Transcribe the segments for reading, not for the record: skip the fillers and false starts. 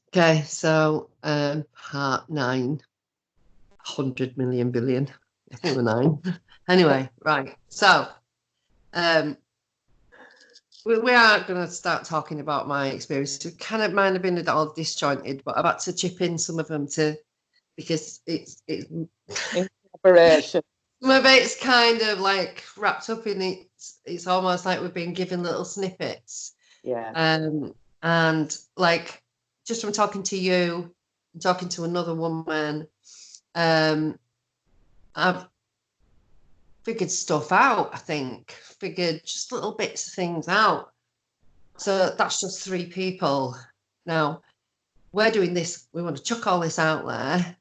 Okay, so part 9, 100 million billion. I think we're 9. Anyway, right. So we are going to start talking about my experience. It kind of might have been all disjointed, but I've had to chip in some of them because it's Inspiration. some of it's kind of like wrapped up in it. It's almost like we've been given little snippets. Yeah. And like just from talking to you, talking to another woman, I've figured stuff out. I think figured just little bits of things out. So that's just 3 people. Now we're doing this. We want to chuck all this out there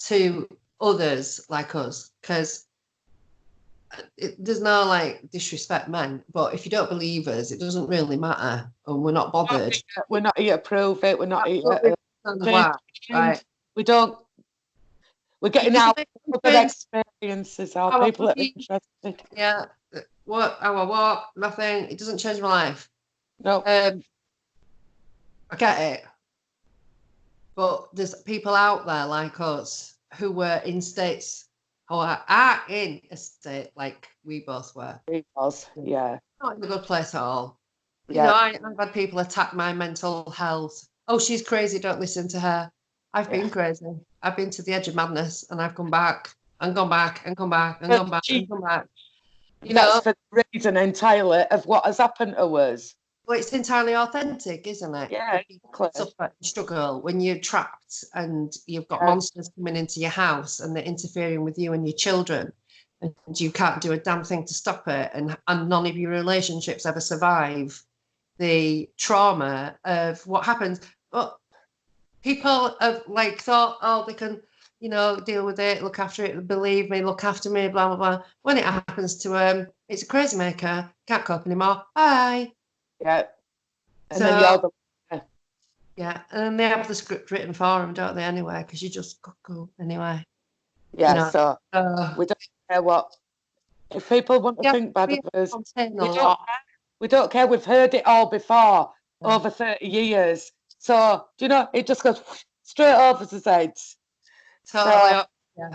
to others like us, because there's no like disrespect meant, but if you don't believe us, it doesn't really matter, and we're not bothered. We're not here to prove it. We're not here to right. We don't. We're getting out other experiences. Our people are interested. Yeah. What our walk, nothing. It doesn't change my life. No. I get it, but there's people out there like us who were in states, or are in a state like we both were. We was, yeah. Not in a good place at all. Yeah. You know, I've had people attack my mental health. Oh, she's crazy, don't listen to her. I've been crazy. I've been to the edge of madness, and I've come back and gone back and come back and gone back and come back. You That's know, for the reason entirely of what has happened to us. Well, it's entirely authentic, isn't it? Yeah, exactly. Suffer and struggle when you're trapped and you've got monsters coming into your house and they're interfering with you and your children, and you can't do a damn thing to stop it, and none of your relationships ever survive the trauma of what happens. But people have like thought, oh, they can, you know, deal with it, look after it, believe me, look after me, blah blah blah. When it happens to it's a crazy maker, can't cope anymore. Bye. Yeah. And so, then you're and they have the script written for them, don't they? Anyway, because you just go anyway. Yeah. You know, so we don't care what. If people want to think bad of us, we don't care. We've heard it all before, over 30 years. So do you know? It just goes straight over the heads. So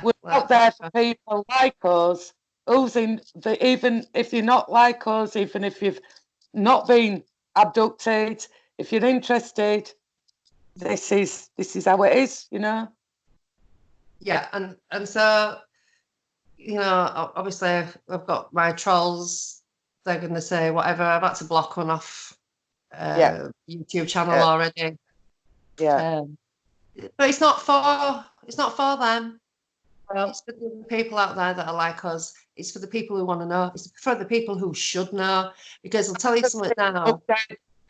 we're out there for people like us, even if you're not like us, even if you've not been abducted, if you're interested, this is how it is, you know. Yeah, and so, you know, obviously I've got my trolls. They're going to say whatever. I've had to block one off YouTube channel already. Yeah, but it's not for them. It's for the people out there that are like us. It's for the people who want to know. It's for the people who should know. Because I'll tell you something now.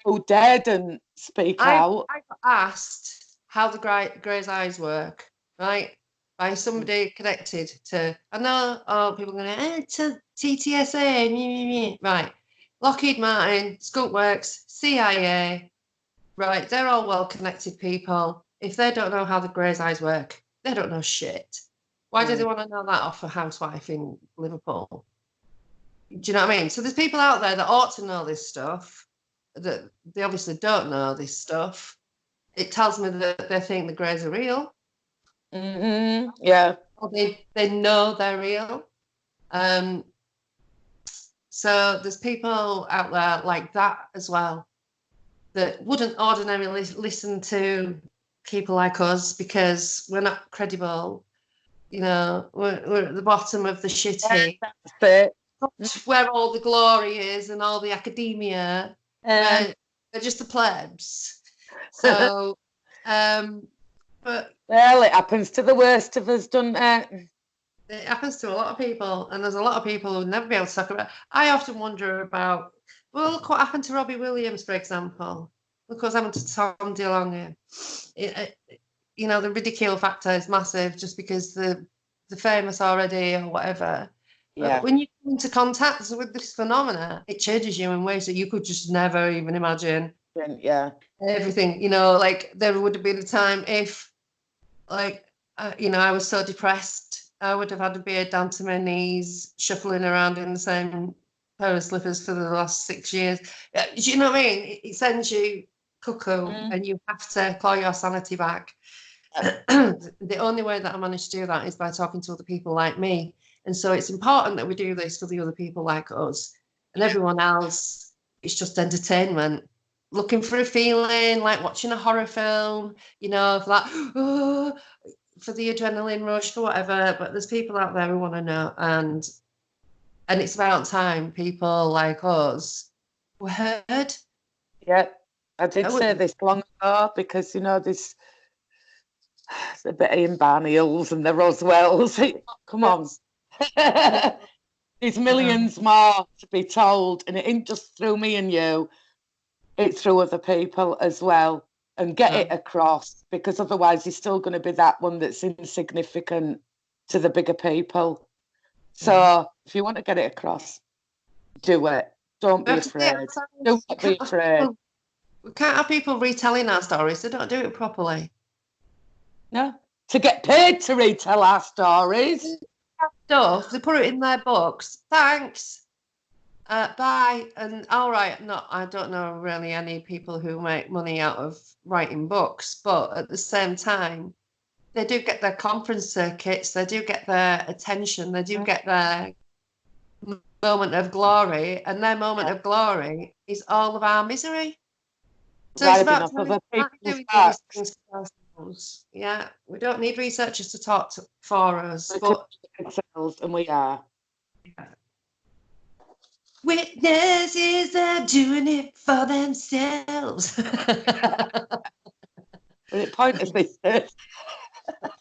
Who daredn't speak out? I got asked how the Grey's eyes work, right? By somebody connected to. I know. People are going to TTSA, right? Lockheed Martin, Skunk Works, CIA, right? They're all well-connected people. If they don't know how the Grey's eyes work, they don't know shit. Why do they want to know that off a housewife in Liverpool? Do you know what I mean? So there's people out there that ought to know this stuff, that they obviously don't know this stuff. It tells me that they think the Greys are real. Mm-hmm. Yeah. Or they know they're real. So there's people out there like that as well that wouldn't ordinarily listen to people like us because we're not credible. You know, we're at the bottom of the shit heap. That's where all the glory is and all the academia. They're just the plebs. So, but well, it happens to the worst of us, doesn't it? It happens to a lot of people, and there's a lot of people who would never be able to talk about. I often wonder about. Well, look what happened to Robbie Williams, for example. Look what's happened to Tom DeLonge. You know, the ridicule factor is massive just because the famous already or whatever. Yeah. But when you come into contact with this phenomena, it changes you in ways that you could just never even imagine. Yeah. Everything, you know, like there would have been a time if, like, you know, I was so depressed, I would have had a beard down to my knees, shuffling around in the same pair of slippers for the last 6 years. Do you know what I mean? It sends you cuckoo, and you have to claw your sanity back. The only way that I manage to do that is by talking to other people like me. And so it's important that we do this for the other people like us, and everyone else, it's just entertainment. Looking for a feeling, like watching a horror film, you know, for that, for the adrenaline rush, for whatever. But there's people out there who want to know, and it's about time people like us were heard. Yeah, I did say this long ago, because, you know, this a bit of Ian Barneyalls and the Roswells. Come on. There's millions more to be told, and it ain't just through me and you, it's through other people as well, and get it across, because otherwise you're still going to be that one that's insignificant to the bigger people. So if you want to get it across, do it. Don't be afraid. Don't be afraid. We can't have people retelling our stories. They don't do it properly. No, to get paid to retell our stories. Stuff, they put it in their books. Thanks. Bye. And all right, no, I don't know really any people who make money out of writing books, but at the same time, they do get their conference circuits, they do get their attention, they do get their moment of glory, and their moment of glory is all of our misery. So it's about doing these things for ourselves. Yeah, we don't need researchers to talk for us, but ourselves, and we are. Witnesses are doing it for themselves. It pointlessly.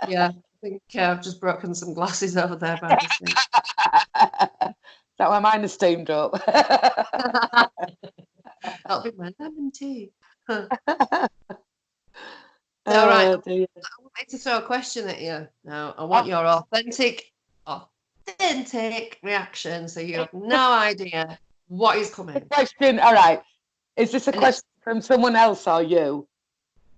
Yeah, I think I've just broken some glasses over there by mistake. Is that why mine is steamed up? That'll be my lemon tea. All right. I wanted to throw a question at you now. I want your authentic reaction, so you have no idea what is coming. Question. All right. Is this a question from someone else or you?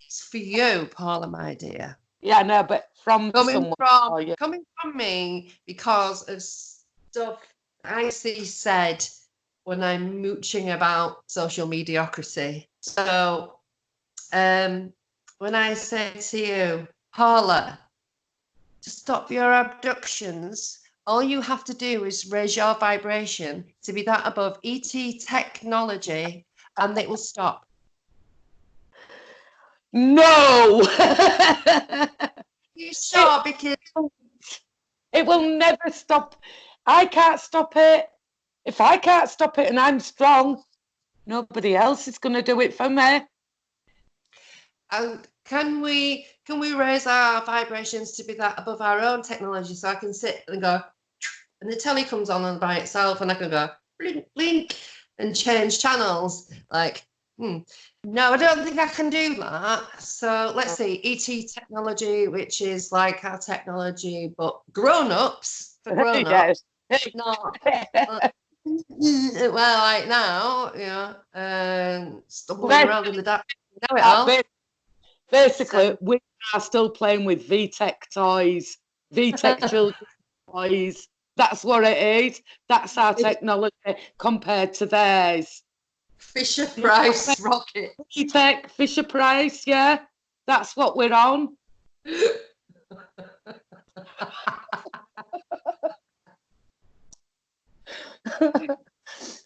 It's for you, Paula, my dear. Yeah, no, but coming from me, because of stuff I see said when I'm mooching about social mediocrity. So when I say to you, Paula, to stop your abductions, all you have to do is raise your vibration to be that above ET technology, and it will stop. No! You sure? Because it will never stop. I can't stop it. If I can't stop it and I'm strong, nobody else is going to do it for me. And can we raise our vibrations to be that above our own technology, so I can sit and go, and the telly comes on by itself, and I can go blink, blink, and change channels. Like, no, I don't think I can do that. So let's see, ET technology, which is like our technology, but grown-ups, for grown-ups. Yes. Not, well, like now, stumbling around in the dark. You know it all. Basically, we are still playing with VTech toys, VTech children's toys. That's what it is. That's our technology compared to theirs. Fisher Price rocket. VTech, Fisher Price, yeah. That's what we're on.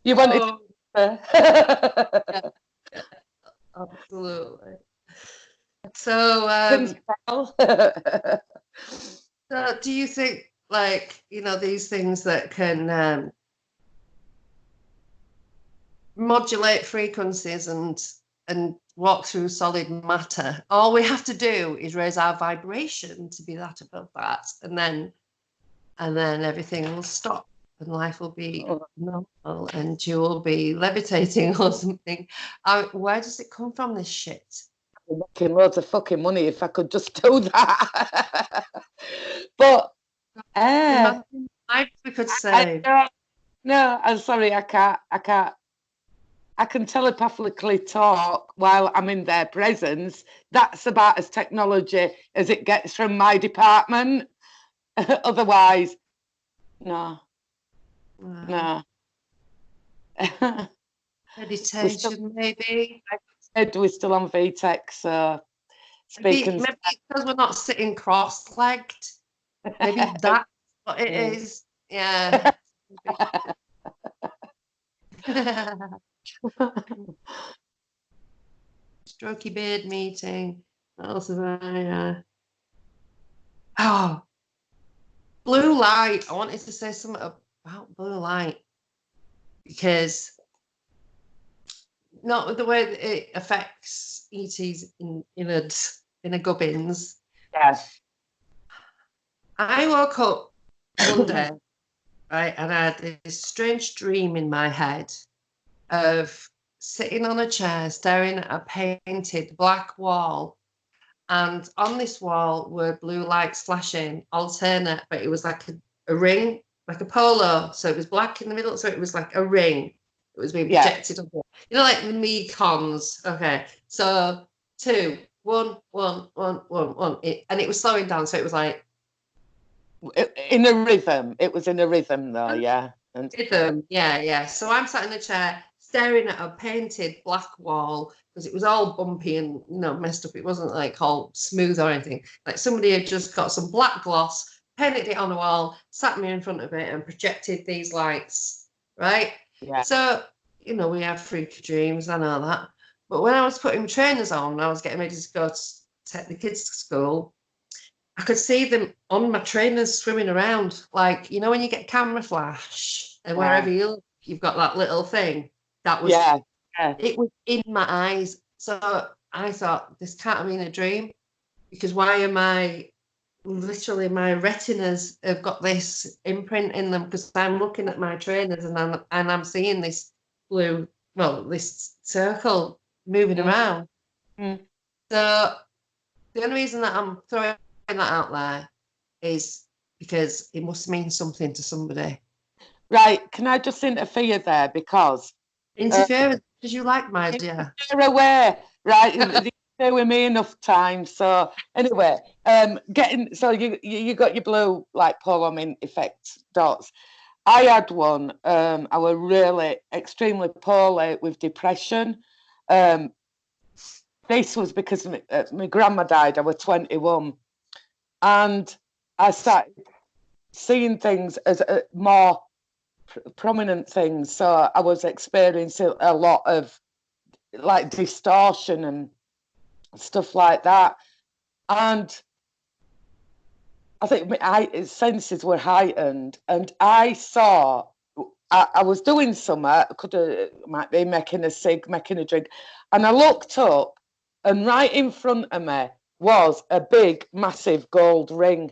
You wanted to... Absolutely. So, so do you think, like, these things that can modulate frequencies and walk through solid matter, all we have to do is raise our vibration to be that above that, and then everything will stop and life will be normal and you will be levitating or something. Where does it come from, this shit? I'm making loads of fucking money if I could just do that. But we could say no, I'm sorry, I can't. I can telepathically talk while I'm in their presence. That's about as technology as it gets from my department. Otherwise, no. Meditation, maybe. We're still on VTech, so speaking. Maybe because we're not sitting cross-legged. Maybe that's what it is. Yeah. Strokey beard meeting. What else have I? Oh, blue light. I wanted to say something about blue light because not the way that it affects ETs in a gubbins. Yes. I woke up one day, right, and I had this strange dream in my head of sitting on a chair staring at a painted black wall, and on this wall were blue lights flashing alternate, but it was like a ring, like a polo, so it was black in the middle, so it was like a ring. It was being projected on, like the Mekons. Okay, so 2, 1, 1, 1, 1, 1, and it was slowing down, so it was like in a rhythm. It was in a rhythm, though. Yeah. Rhythm. Yeah. So I'm sat in a chair staring at a painted black wall because it was all bumpy and messed up. It wasn't like all smooth or anything. Like somebody had just got some black gloss, painted it on the wall, sat me in front of it, and projected these lights. Right. Yeah. So we have freaky dreams. I know that. But when I was putting trainers on, I was getting ready to go to take the kids to school. I could see them on my trainers swimming around, like when you get camera flash and wherever you've got that little thing. That was it was in my eyes. So I thought, this can't have been a dream, because why am I literally, my retinas have got this imprint in them, because I'm looking at my trainers and I'm seeing this blue, this circle moving around. So the only reason that I'm throwing that out there is because it must mean something to somebody. Right. Can I just interfere there? Because interfere because you like my idea. You're aware, right? You stay with me enough time. So anyway, you got your blue like polo effect dots. I had one. I was really extremely poorly with depression. This was because my grandma died. I was 21, and I started seeing things as more prominent things. So I was experiencing a lot of like distortion and stuff like that, and I think my senses were heightened, and I saw. I was doing something. Might be making a cig, making a drink, and I looked up, and right in front of me was a big, massive gold ring.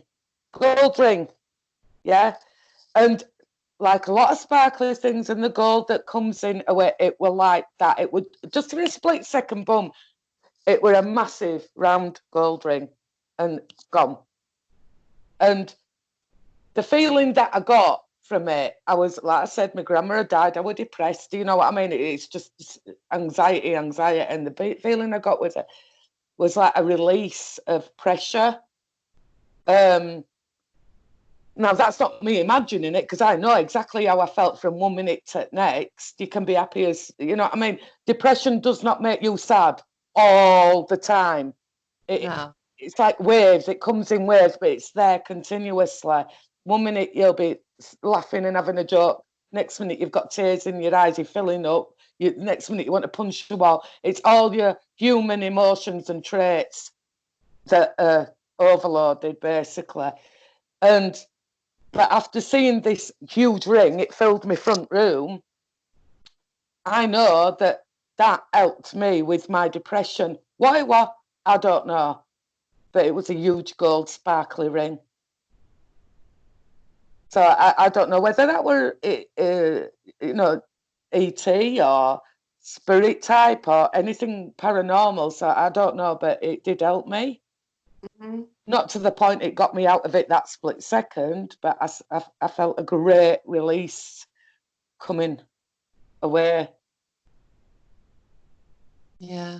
Yeah, and like a lot of sparkly things, and the gold that comes in away, it were like that. It would just in a split second, boom, it were a massive round gold ring and gone. And the feeling that I got from it, I was, like I said, my grandma had died, I was depressed, you know what I mean? It's just anxiety, and the feeling I got with it was like a release of pressure. Now, that's not me imagining it, because I know exactly how I felt from 1 minute to next. You can be happy as, you know what I mean? Depression does not make you sad all the time. It's like waves. It comes in waves, but it's there continuously. 1 minute you'll be laughing and having a joke. Next minute you've got tears in your eyes, you're filling up. Next minute you want to punch the wall. It's all your human emotions and traits that are overloaded, basically. But after seeing this huge ring, it filled my front room. I know that helped me with my depression. Why? I don't know. But it was a huge gold sparkly ring. So I don't know whether that were, ET or spirit type or anything paranormal. So I don't know, but it did help me. Mm-hmm. Not to the point it got me out of it that split second, but I felt a great release coming away. Yeah.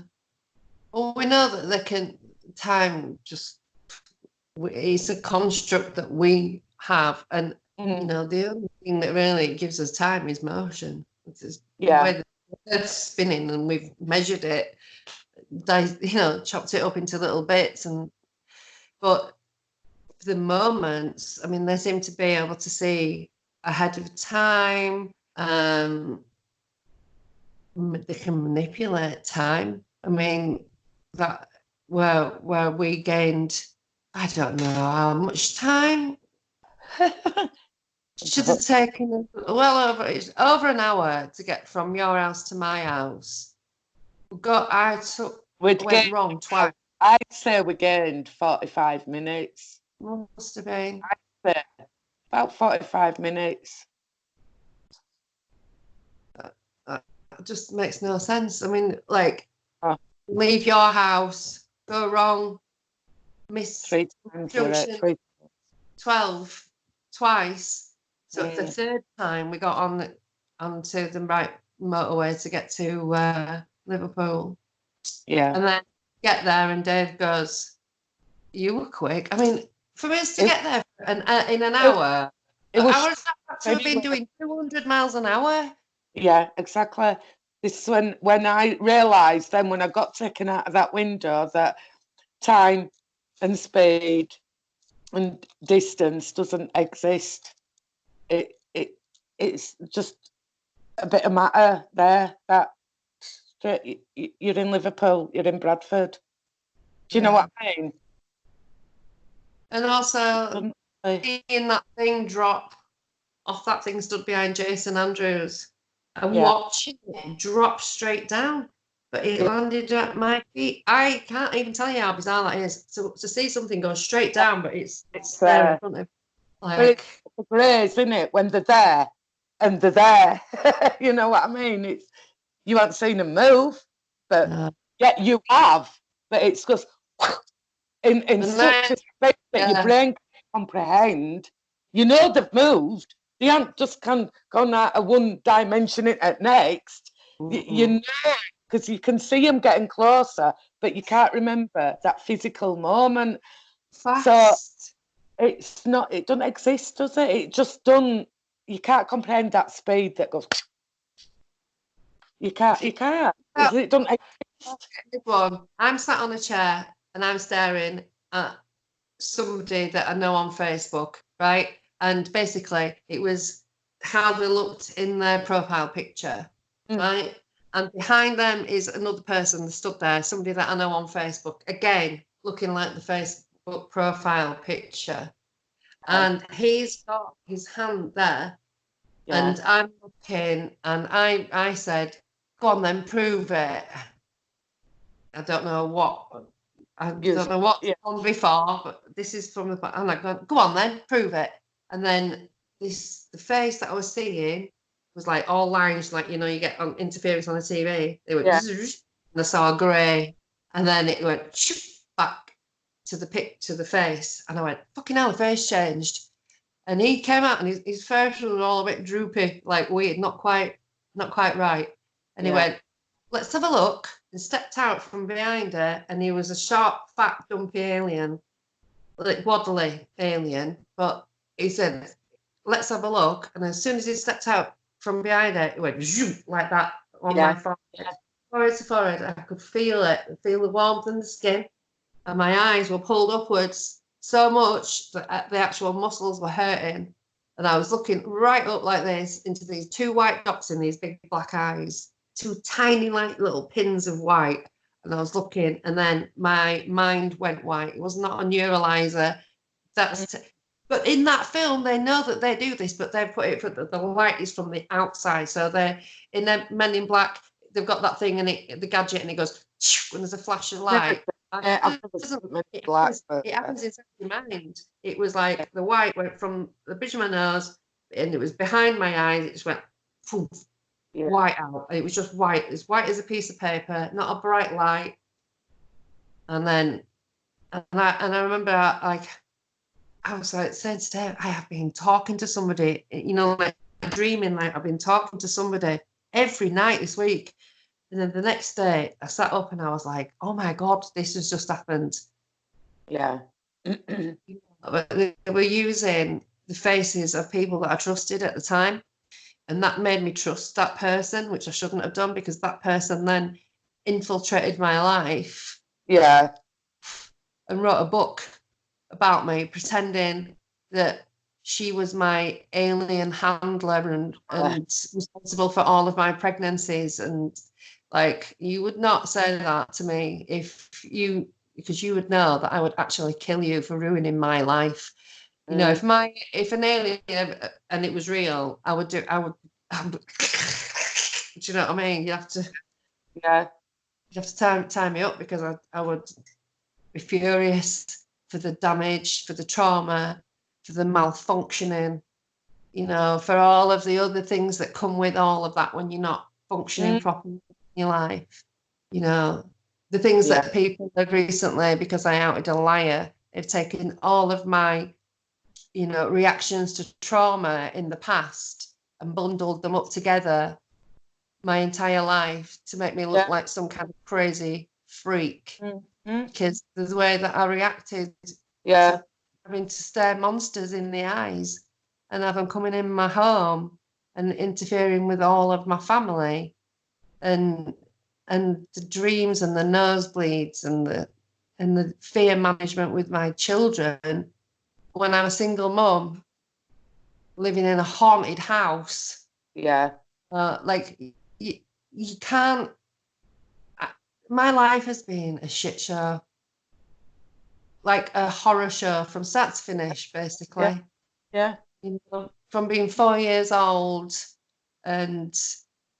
Well, we know that time it's a construct that we have, and the only thing that really gives us time is motion. It's the way that Earth's spinning, and we've measured it, chopped it up into little bits, but the moments, I mean, they seem to be able to see ahead of time. They can manipulate time. I mean, that where we gained, I don't know how much time. Should have taken over an hour to get from your house to my house. Went wrong twice. I'd say we gained 45 minutes. Must have been. I'd say about 45 minutes. That just makes no sense. I mean, like, leave your house, go wrong, miss 3 times, junction 12 twice. So the third time we got onto the right motorway to get to Liverpool. Yeah. And then get there and Dave goes, "You were quick." I mean, for us to get there in an hour, I would have been doing 200 miles an hour. Yeah, exactly. This is when I realised then when I got taken out of that window that time and speed and distance doesn't exist. It's just a bit of matter there that you're in Liverpool, you're in Bradford. Do you know what I mean? And also seeing that thing drop off, that thing stood behind Jason Andrews, and watching it drop straight down, but it landed at my feet. I can't even tell you how bizarre that is. So to see something go straight down, but it's there in front of, like, it's the grace, isn't it? When they're there and they're there, you know what I mean? You haven't seen them move, but you have. But it's just in such a space that your brain can't comprehend. You know they've moved. They aren't just gone out of one dimension at next. You know, because you can see them getting closer, but you can't remember that physical moment. Fast. So it's not. It doesn't exist, does it? It just doesn't. You can't comprehend that speed that goes. You can't. It doesn't exist. I'm sat on a chair and I'm staring at somebody that I know on Facebook, right? And basically, it was how they looked in their profile picture, right? And behind them is another person that stood there, somebody that I know on Facebook, again, looking like the Facebook profile picture. And he's got his hand there, and I'm looking, and I said, "Go on then, prove it." I don't know what on before, but this is from the. I'm like, "Go on then, prove it." And then the face that I was seeing was like all lines, like, you know, you get on interference on the TV. They went, and I saw a grey, and then it went back to the face, and I went, "Fucking hell, the face changed." And he came out, and his face was all a bit droopy, like weird, not quite right. And he went, "Let's have a look," and stepped out from behind her, and he was a sharp, fat, dumpy alien, like waddly alien. But he said, "Let's have a look." And as soon as he stepped out from behind her, it went zoom, like that on my forehead. Forehead to forehead. I could feel it, feel the warmth in the skin, and my eyes were pulled upwards so much that the actual muscles were hurting. And I was looking right up like this into these two white dots in these big black eyes, two tiny like little pins of white. And I was looking, and then my mind went white. It was not a neuralizer. But in that film, they know that they do this, but they've put it for the light is from the outside. So they're in their Men in Black. They've got that thing and the gadget, and it goes when there's a flash of light. It happens inside your mind. It was like the white went from the bridge of my nose, and it was behind my eyes. It just went poof, white out. It was just white, as white as a piece of paper, not a bright light. And then, and I remember, like, I was like saying to Dave, I have been talking to somebody, you know, like dreaming, like I've been talking to somebody every night this week. And then the next day, I sat up and I was like, "Oh my God, this has just happened." Yeah. But they were using the faces of people that I trusted at the time. And that made me trust that person, which I shouldn't have done, because that person then infiltrated my life. Yeah. And wrote a book about me, pretending that she was my alien handler and responsible for all of my pregnancies. And like, you would not say that to me because you would know that I would actually kill you for ruining my life. You know, if an alien and it was real, I would do you know what I mean? You have to tie me up, because I would be furious for the damage, for the trauma, for the malfunctioning, you know, for all of the other things that come with all of that when you're not functioning properly in your life. You know, the things that people have recently, because I outed a liar, have taken all of my, you know, reactions to trauma in the past and bundled them up together my entire life to make me look like some kind of crazy freak. Because the way that I reacted to having to stare monsters in the eyes and have them coming in my home and interfering with all of my family, and the dreams and the nosebleeds and the fear management with my children when I'm a single mum living in a haunted house. Like you can't. My life has been a shit show, like a horror show from start to finish, basically. You know, from being 4 years old and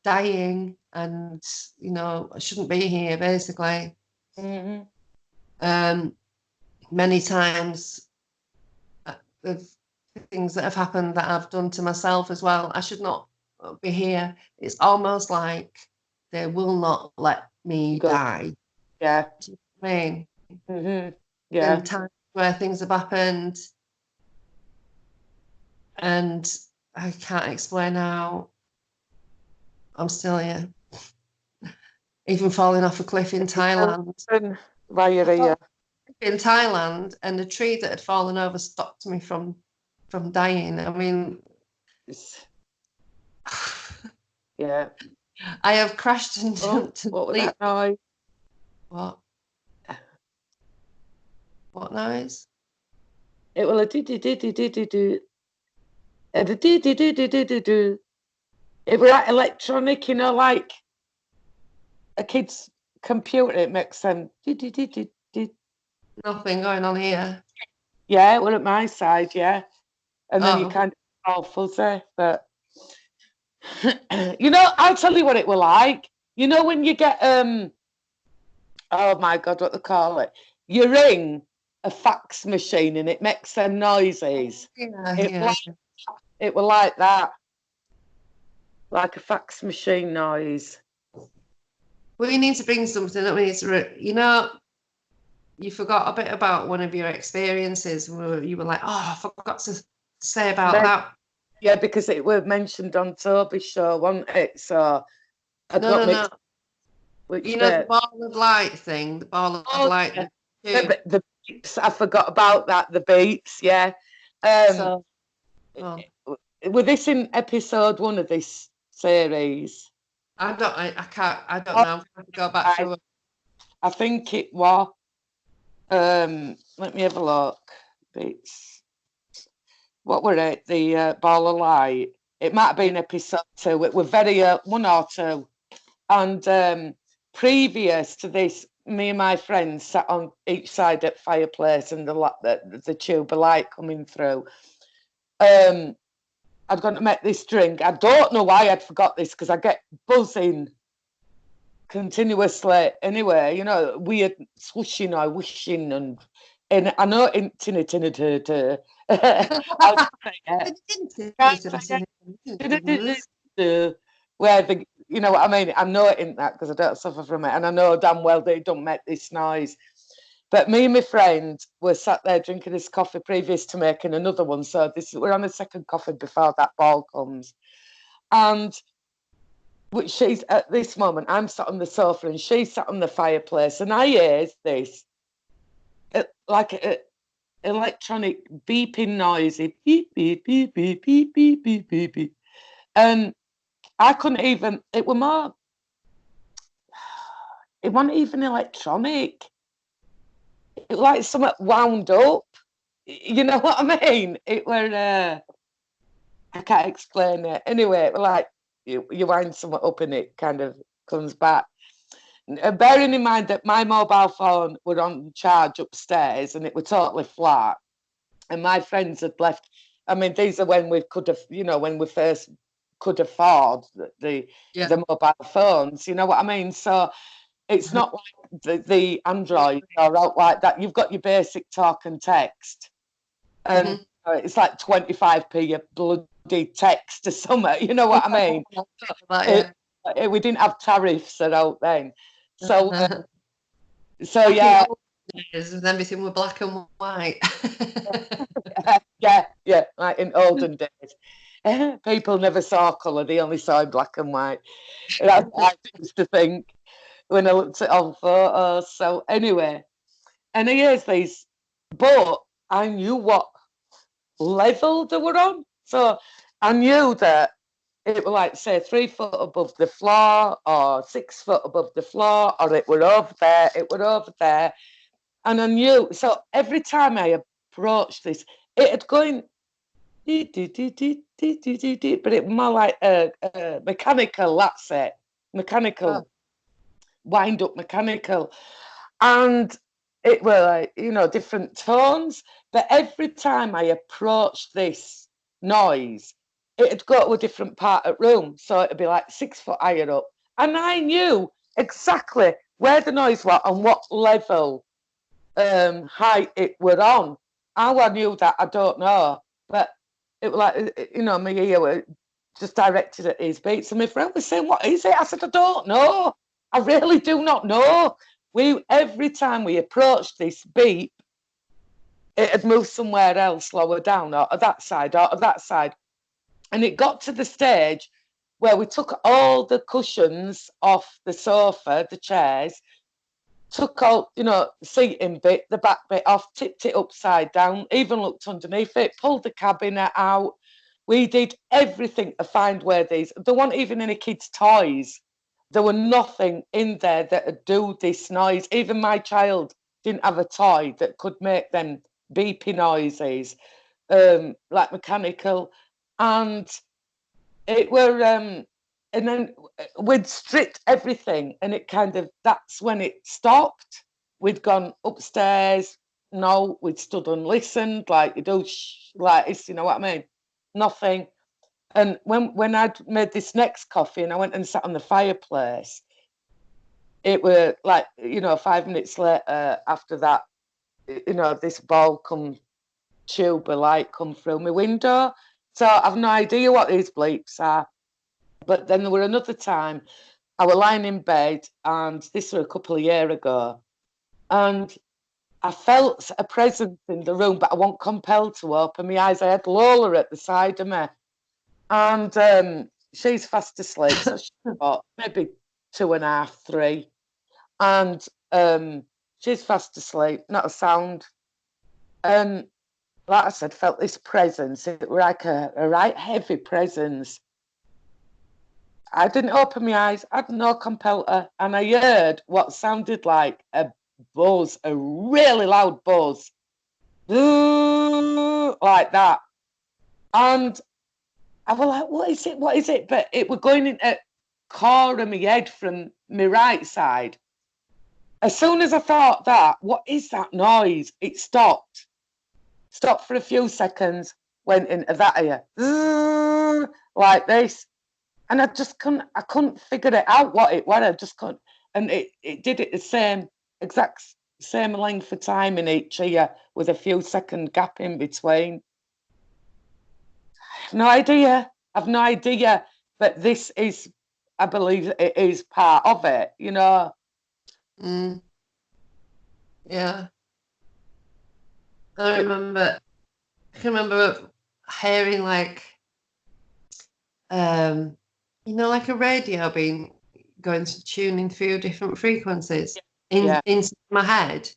dying, and you know, I shouldn't be here, basically. Many times of things that have happened that I've done to myself as well. I should not be here. It's almost like they will not let me die. Yeah. Do you know what I mean? Yeah. And times where things have happened and I can't explain how I'm still here. Even falling off a cliff in Thailand. Why you're here? In Thailand, and the tree that had fallen over stopped me from dying. I mean, yeah. I have crashed and jumped. What was that noise? What? What noise? It will a do. It was like electronic, you know, like a kid's computer. It makes them Nothing going on here. Yeah, it was at my side, and then you kind of all fuzzy, but you know, I'll tell you what it was like. You know, when you get oh my God, what they call it? You ring a fax machine and it makes them noises. It was like that, like a fax machine noise. We need to bring something that we need to, you know, you forgot a bit about one of your experiences where you were like, oh, I forgot to say about that. Yeah, because it was mentioned on Toby's show, wasn't it? So no. Which you know, the ball of light thing, the ball of light. Yeah. The beeps, I forgot about that. The beeps, yeah. Were this in episode 1 of this series? I don't know. I'm going to have to go back through it. I think it was. Let me have a look. Beeps. What were it? The ball of light. It might have been episode 2. It was very 1 or 2. And previous to this, me and my friends sat on each side at fireplace and the tube of light coming through. I'd gone to make this drink. I don't know why I'd forgot this, because I get buzzing continuously anyway, you know, weird swooshing or whooshing, and I know where the, you know what I mean? I know it in that because I don't suffer from it, and I know damn well they don't make this noise. But me and my friend were sat there drinking this coffee previous to making another one. So we're on a second coffee before that ball comes. And she's at this moment, I'm sat on the sofa and she's sat on the fireplace, and I hear this like an electronic beeping noise. Beep, beep, beep, beep, beep, beep, beep, beep, beep. And I couldn't even, it wasn't even electronic. It was like something wound up. You know what I mean? It were, I can't explain it. Anyway, it was like you wind something up and it kind of comes back. Bearing in mind that my mobile phone was on charge upstairs and it was totally flat, and my friends had left. I mean, these are when we could have, when we first could afford the mobile phones. You know what I mean? So it's not like the Android or out like that. You've got your basic talk and text, and it's like 25p a bloody text or something. You know what I mean? We didn't have tariffs out then. So, yeah. And everything were black and white. yeah, like in olden days. People never saw colour, they only saw in black and white. That's what I used to think when I looked at old photos. So anyway, and here's these, but I knew what level they were on. So I knew that it was like, say, 3 foot above the floor or 6 foot above the floor, or it were over there, And I knew, so every time I approached this, it had going, but it was more like a mechanical, that's it. Mechanical, wind up mechanical. And it were like, different tones. But every time I approached this noise, it'd go to a different part of the room. So it'd be like 6 foot higher up. And I knew exactly where the noise was and what level height it were on. How I knew that, I don't know. But it was like, my ear were just directed at his beats. And my friend was saying, what is it? I said, I don't know. I really do not know. Every time we approached this beep, it had moved somewhere else lower down, or that side, or that side. And it got to the stage where we took all the cushions off the sofa, the chairs, took out, seating bit, the back bit off, tipped it upside down, even looked underneath it, pulled the cabinet out. We did everything to find where there weren't even any kids' toys. There were nothing in there that would do this noise. Even my child didn't have a toy that could make them beepy noises, like mechanical. And it were, and then we'd stripped everything, and it that's when it stopped. We'd gone upstairs. No, we'd stood and listened, like you do, like this, you know what I mean? Nothing. And when I'd made this next coffee and I went and sat on the fireplace, it were like, 5 minutes later after that, this ball tube of light come through my window. So I've no idea what these bleeps are. But then there were another time I was lying in bed, and this was a couple of years ago, and I felt a presence in the room, but I wasn't compelled to open my eyes. I had Lola at the side of me, and she's fast asleep, so she's about maybe 2.5, 3, and she's fast asleep, not a sound. And like I said, felt this presence. It was like a right heavy presence. I didn't open my eyes. I had no compellor, and I heard what sounded like a buzz, a really loud buzz, like that. And I was like, what is it? What is it? But it was going into core of my head from my right side. As soon as I thought that, what is that noise? It stopped. Stopped for a few seconds, went into that ear, like this. And I couldn't figure it out what it was. I just couldn't. And it did it the exact same length of time in each ear with a few second gap in between. I have no idea. But this is, I believe it is part of it, Yeah. I can remember hearing like, like a radio being going to tuning through different frequencies into my head. It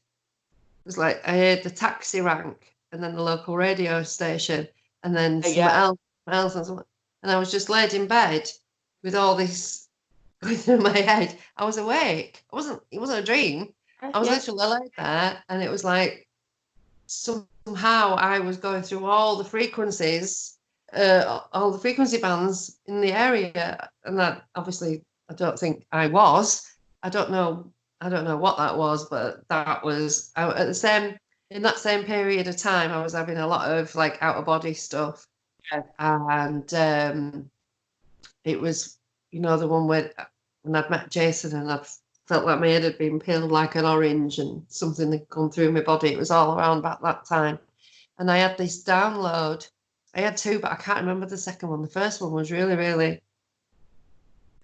was like I heard the taxi rank, and then the local radio station, and then something else, and I was just laid in bed with all this going through my head. I was awake. It wasn't a dream. I was literally like that, and it was like somehow I was going through all the frequencies, all the frequency bands in the area, and that obviously I don't think I was. I don't know what that was, but that was in that same period of time. I was having a lot of like out of body stuff, and it was, you know, the one where when I'd met Jason and I'd felt like my head had been peeled like an orange and something had gone through my body. It was all around about that time. And I had this download. I had two, but I can't remember the second one. The first one was really, really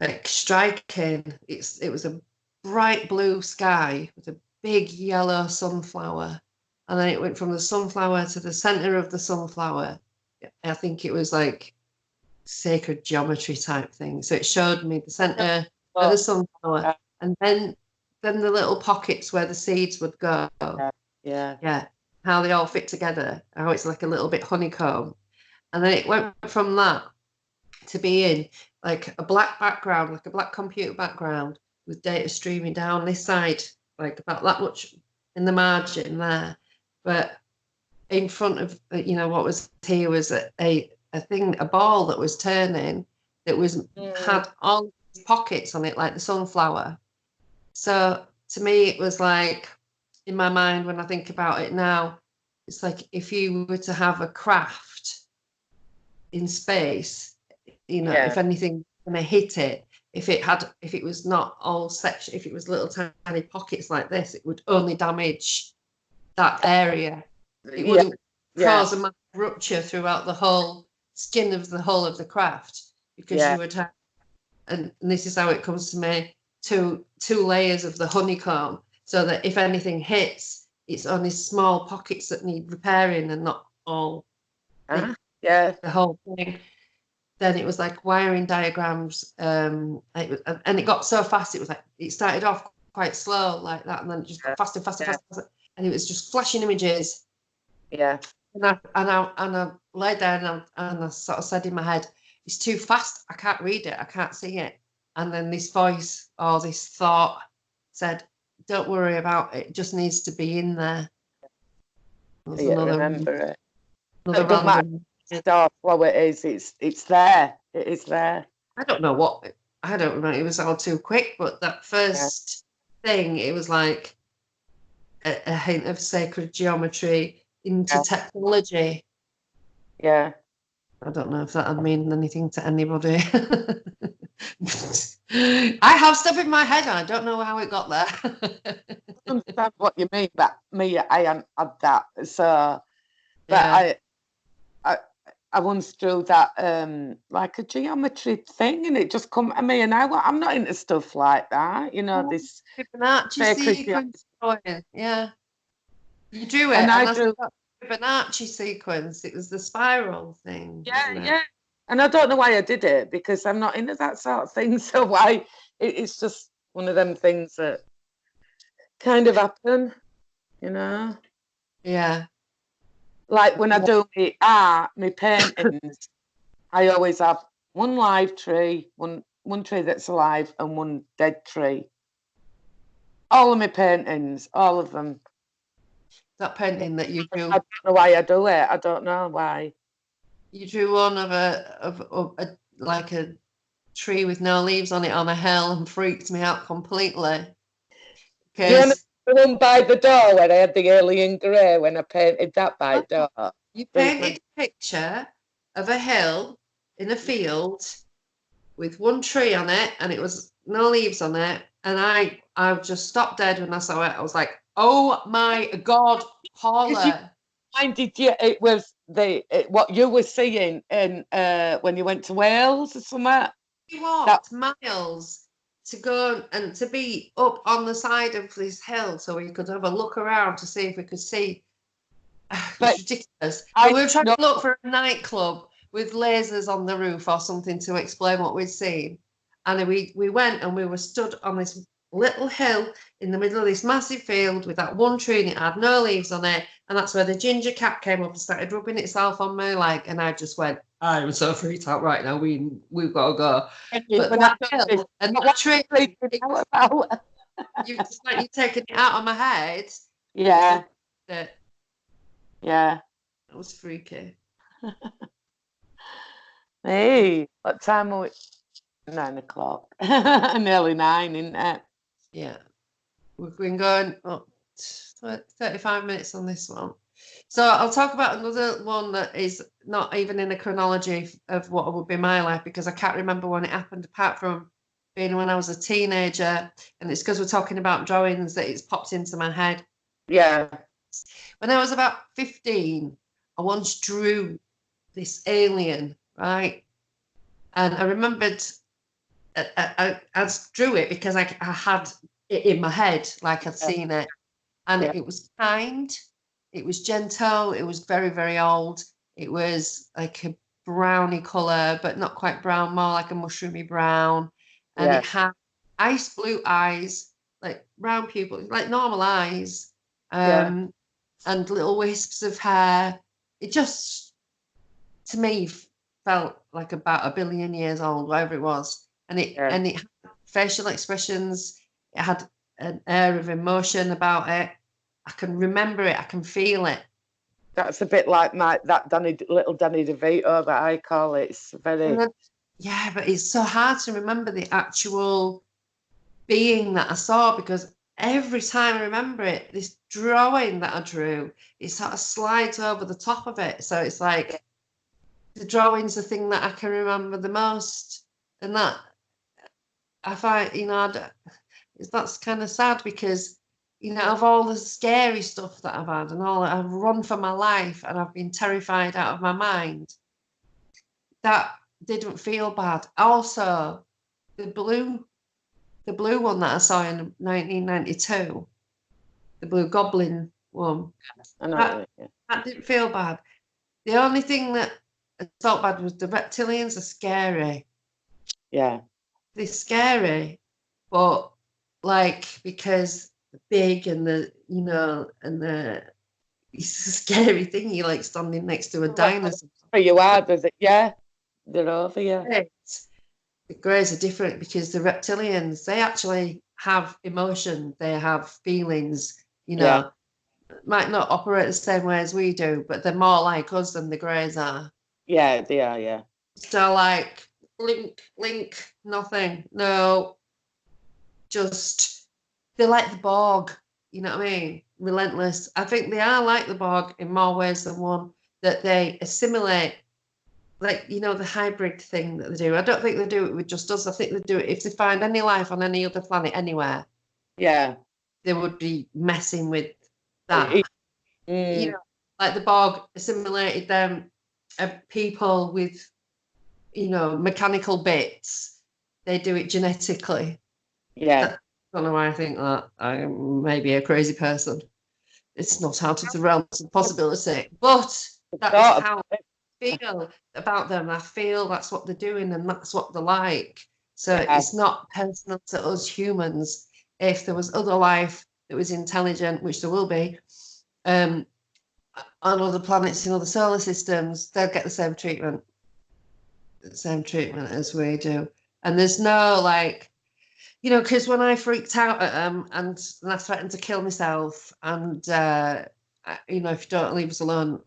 like striking. It was a bright blue sky with a big yellow sunflower. And then it went from the sunflower to the center of the sunflower. I think it was like sacred geometry type thing. So it showed me the center of the sunflower. And then the little pockets where the seeds would go. Yeah. How they all fit together. How it's like a little bit honeycomb. And then it went from that to being like a black background, like a black computer background with data streaming down this side, like about that much in the margin there. But in front of, you know, what was here was a ball that was turning that had all these pockets on it, like the sunflower. So to me, it was like, in my mind, when I think about it now, it's like if you were to have a craft in space, you know, if anything going to hit it, if it was not all section, if it was little tiny pockets like this, it would only damage that area. It wouldn't cause a massive rupture throughout the whole skin of the hull of the craft, because you would have, and this is how it comes to me, two layers of the honeycomb, so that if anything hits, it's only small pockets that need repairing and not all the whole thing. Then it was like wiring diagrams, and it got so fast. It was like it started off quite slow like that, and then it just got faster, and it was just flashing images. And I laid down and I sort of said in my head, it's too fast. I can't read it. I can't see it. And then this voice or this thought said, don't worry about it. It just needs to be in there. Remember it. Another random stuff. Well, it is. It's there. It is there. I don't know. It was all too quick, but that first thing, it was like a hint of sacred geometry into technology. I don't know if that would mean anything to anybody. I have stuff in my head and I don't know how it got there. I understand what you mean, but me, I haven't had that. So, but I once drew that like a geometry thing, and it just come to me, and I'm not into stuff like that, you know. This Fibonacci sequence. Yeah, you drew it, and I drew Fibonacci sequence. It was the spiral thing. And I don't know why I did it, because I'm not into that sort of thing. So why? It's just one of them things that kind of happen, you know. Yeah. Like when I do my paintings, I always have one live tree, one tree that's alive, and one dead tree. All of my paintings, all of them. That painting that you drew. I don't know why I do it. I don't know why. You drew one of a like a tree with no leaves on it on a hill, and freaked me out completely. Because the one by the door when I had the alien grey, when I painted that by the door. You painted a picture of a hill in a field with one tree on it, and it was no leaves on it. And I just stopped dead when I saw it. I was like, oh my God, Paula. It was what you were seeing in when you went to Wales or something. We walked miles to go and to be up on the side of this hill so we could have a look around to see if we could see. It's ridiculous. We were trying to look for a nightclub with lasers on the roof or something to explain what we'd seen. And we went and we were stood on this little hill in the middle of this massive field with that one tree, and it had no leaves on it. And that's where the ginger cat came up and started rubbing itself on my leg. And I just went, I'm so freaked out right now. We've got to go. But that hill and that tree, it's like you've taken it out of my head. Yeah. That was freaky. Hey, what time are we? 9 o'clock. Nearly 9, isn't it? Yeah. We've been going 35 minutes on this one. So I'll talk about another one that is not even in a chronology of what would be my life, because I can't remember when it happened, apart from being when I was a teenager. And it's because we're talking about drawings that it's popped into my head. Yeah. When I was about 15, I once drew this alien, right? And I remembered I drew it because I had it in my head, like I'd seen it. And it was kind, it was gentle, it was very, very old. It was like a browny colour, but not quite brown, more like a mushroomy brown. And it had ice blue eyes, like round pupils, like normal eyes, and little wisps of hair. It just, to me, felt like about 1 billion years old, whatever it was. And it had facial expressions. It had an air of emotion about it. I can remember it. I can feel it. That's a bit like little Danny DeVito that I call it. It's very... Yeah, but it's so hard to remember the actual being that I saw, because every time I remember it, this drawing that I drew, it sort of slides over the top of it. So it's like the drawing's the thing that I can remember the most. And that I find, that's kind of sad, because of all the scary stuff that I've had and all that, I've run for my life and I've been terrified out of my mind. That didn't feel bad. Also, the blue one that I saw in 1992, the blue goblin one, that didn't feel bad. The only thing that I felt bad was the reptilians are scary. Yeah. They're scary, but because they're big and it's a scary thing. You're like standing next to a dinosaur. You are, does it? Yeah. They're over you. The greys are different, because the reptilians, they actually have emotion. They have feelings, might not operate the same way as we do, but they're more like us than the greys are. Yeah, they are, yeah. So like, link, nothing. No. Just, they're like the Borg, you know what I mean? Relentless. I think they are like the Borg in more ways than one, that they assimilate, like, the hybrid thing that they do. I don't think they do it with just us. I think they do it if they find any life on any other planet anywhere. Yeah. They would be messing with that. Like the Borg assimilated them, people with, mechanical bits. They do it genetically. Yeah. I don't know why I think that. I may be a crazy person. It's not out of the realms of possibility. But that is how I feel about them. I feel that's what they're doing and that's what they're like. So it's not personal to us humans. If there was other life that was intelligent, which there will be, on other planets in other solar systems, they'll get the same treatment. The same treatment as we do. And there's no because when I freaked out at them and I threatened to kill myself, and if you don't leave us alone,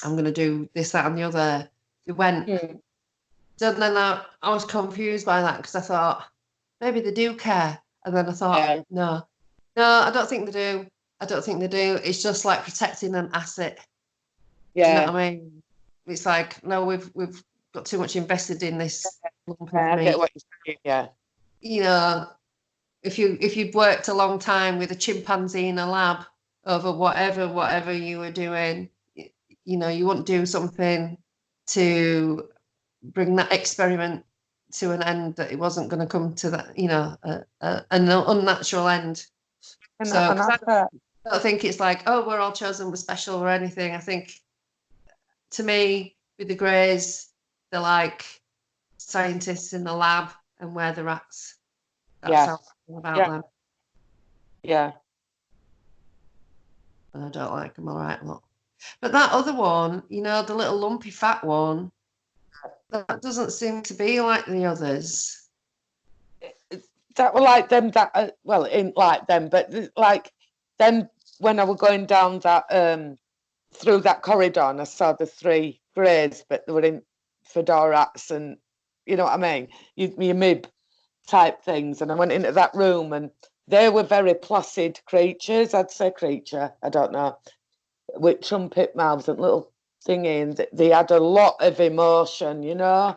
I'm going to do this, that, and the other. They went. So then I was confused by that, because I thought maybe they do care, and then I thought no, I don't think they do. I don't think they do. It's just like protecting an asset. Yeah. Do you know what I mean? It's like, no, we've got too much invested in this lump of meat. I get what you're saying, yeah. If you'd worked a long time with a chimpanzee in a lab over whatever you were doing, you wouldn't do something to bring that experiment to an end, that it wasn't going to come to that, an unnatural end. So I don't think it's like, oh, we're all chosen, we're special or anything. I think, to me, with the greys, they're like scientists in the lab, and we're the rats. That's how I feel about them. Yeah. And I don't like them, all right, look. But that other one, the little lumpy fat one, that doesn't seem to be like the others. That were like them that well, it ain't like them, but like them when I were going down that through that corridor and I saw the 3 greys, but they were in fedora hats and you know what I mean, your mib type things, and I went into that room and they were very placid creatures. I'd say creature, I don't know, with trumpet mouths and little thingy, and they had a lot of emotion, you know.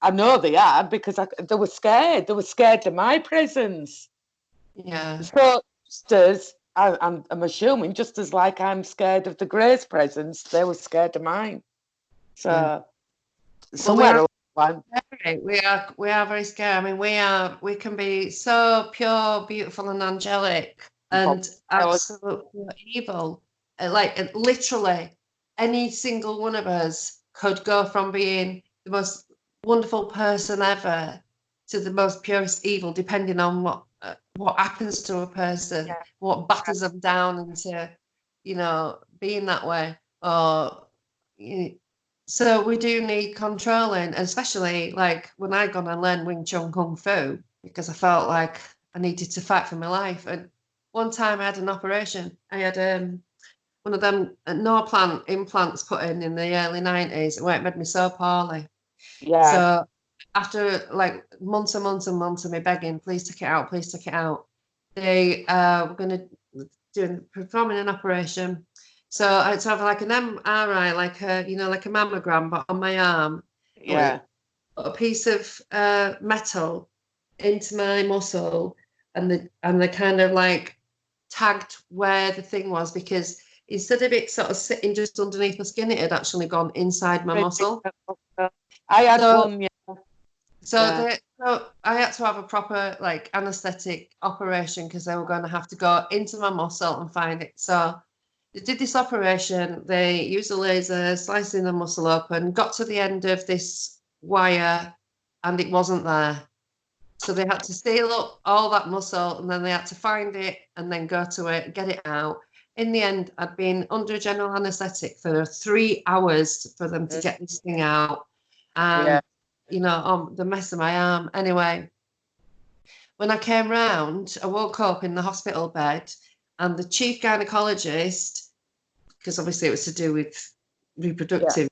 I know they had because they were scared. They were scared of my presence. Yeah. So just as I'm assuming, just as like I'm scared of the Grey's presence, they were scared of mine. So somewhere along we are very scared. I mean, we can be so pure, beautiful, and angelic, and absolutely evil. Like literally, any single one of us could go from being the most wonderful person ever to the most purest evil, depending on what happens to a person, what batters them down into, you know, being that way. Or so we do need controlling, especially like when I gone and learned Wing Chun Kung Fu because I felt like I needed to fight for my life. And one time I had an operation. I had one of them no plant implants put in the early 90s, where it made me so poorly. Yeah. So after like months and months and months of me begging, please take it out, please take it out, they were going to performing an operation. So I had to have like an MRI, like a mammogram, but on my arm. Yeah. Put a piece of metal into my muscle, and they kind of like tagged where the thing was, because instead of it sort of sitting just underneath my skin, it had actually gone inside my muscle. I had one, yeah. So I had to have a proper like anesthetic operation because they were going to have to go into my muscle and find it. So they did this operation. They used a laser, slicing the muscle open, got to the end of this wire, and it wasn't there. So they had to seal up all that muscle, and then they had to find it and then go to it, get it out. In the end, I'd been under general anaesthetic for 3 hours for them to get this thing out. And, the mess of my arm. Anyway, when I came round, I woke up in the hospital bed, and the chief gynecologist, because obviously it was to do with reproductive,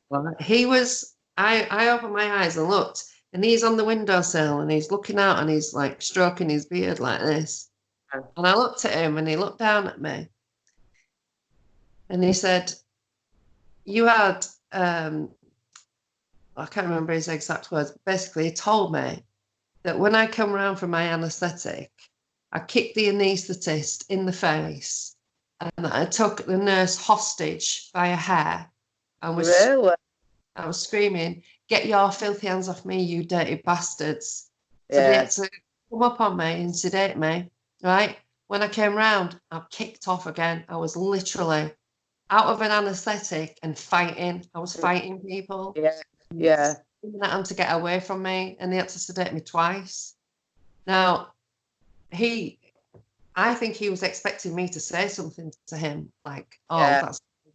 I opened my eyes and looked, and he's on the windowsill and he's looking out and he's like stroking his beard like this. And I looked at him and he looked down at me and he said, you had, I can't remember his exact words, but basically he told me that when I come round from my anaesthetic, I kicked the anaesthetist in the face and that I took the nurse hostage by her hair and was I was screaming, get your filthy hands off me, you dirty bastards. So they had to come up on me and sedate me, right? When I came round, I kicked off again. I was literally out of an anaesthetic and fighting. I was fighting people. Yeah. Screaming at them to get away from me, and they had to sedate me twice. Now, I think he was expecting me to say something to him, like, I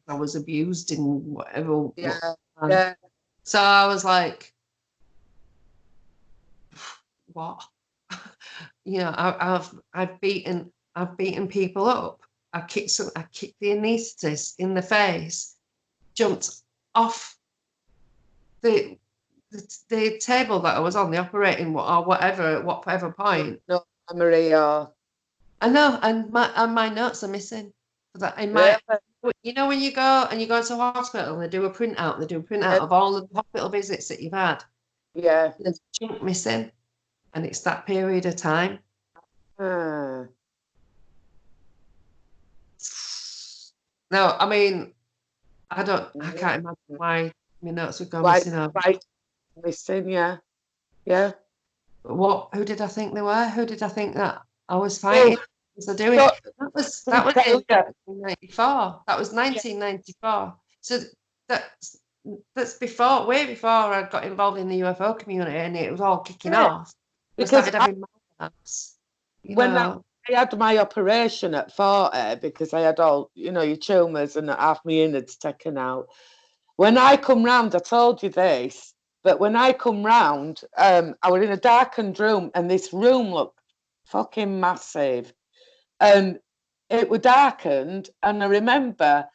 was abused in whatever. Yeah. So I was like, what? I've beaten people up. I kicked the anaesthetist in the face, jumped off the table that I was on, the operating or whatever, at whatever point. No memory or. I know, and my notes are missing. That in when you go to hospital and they do a printout of all of the hospital visits that you've had. Yeah. There's a chunk missing, and it's that period of time. No, I mean, I can't imagine why my notes would go missing. Missing, yeah. Yeah. Who did I think they were? Who did I think that I was fighting? Was I doing? That was in 1994. That was 1994. So that's way before I got involved in the UFO community, and it was all kicking off. Because I having when I had my operation at 40, because I had all, your tumours and half my innards taken out. When I come round, I told you this, But when I come round, I was in a darkened room, and this room looked fucking massive. And it was darkened, and I remember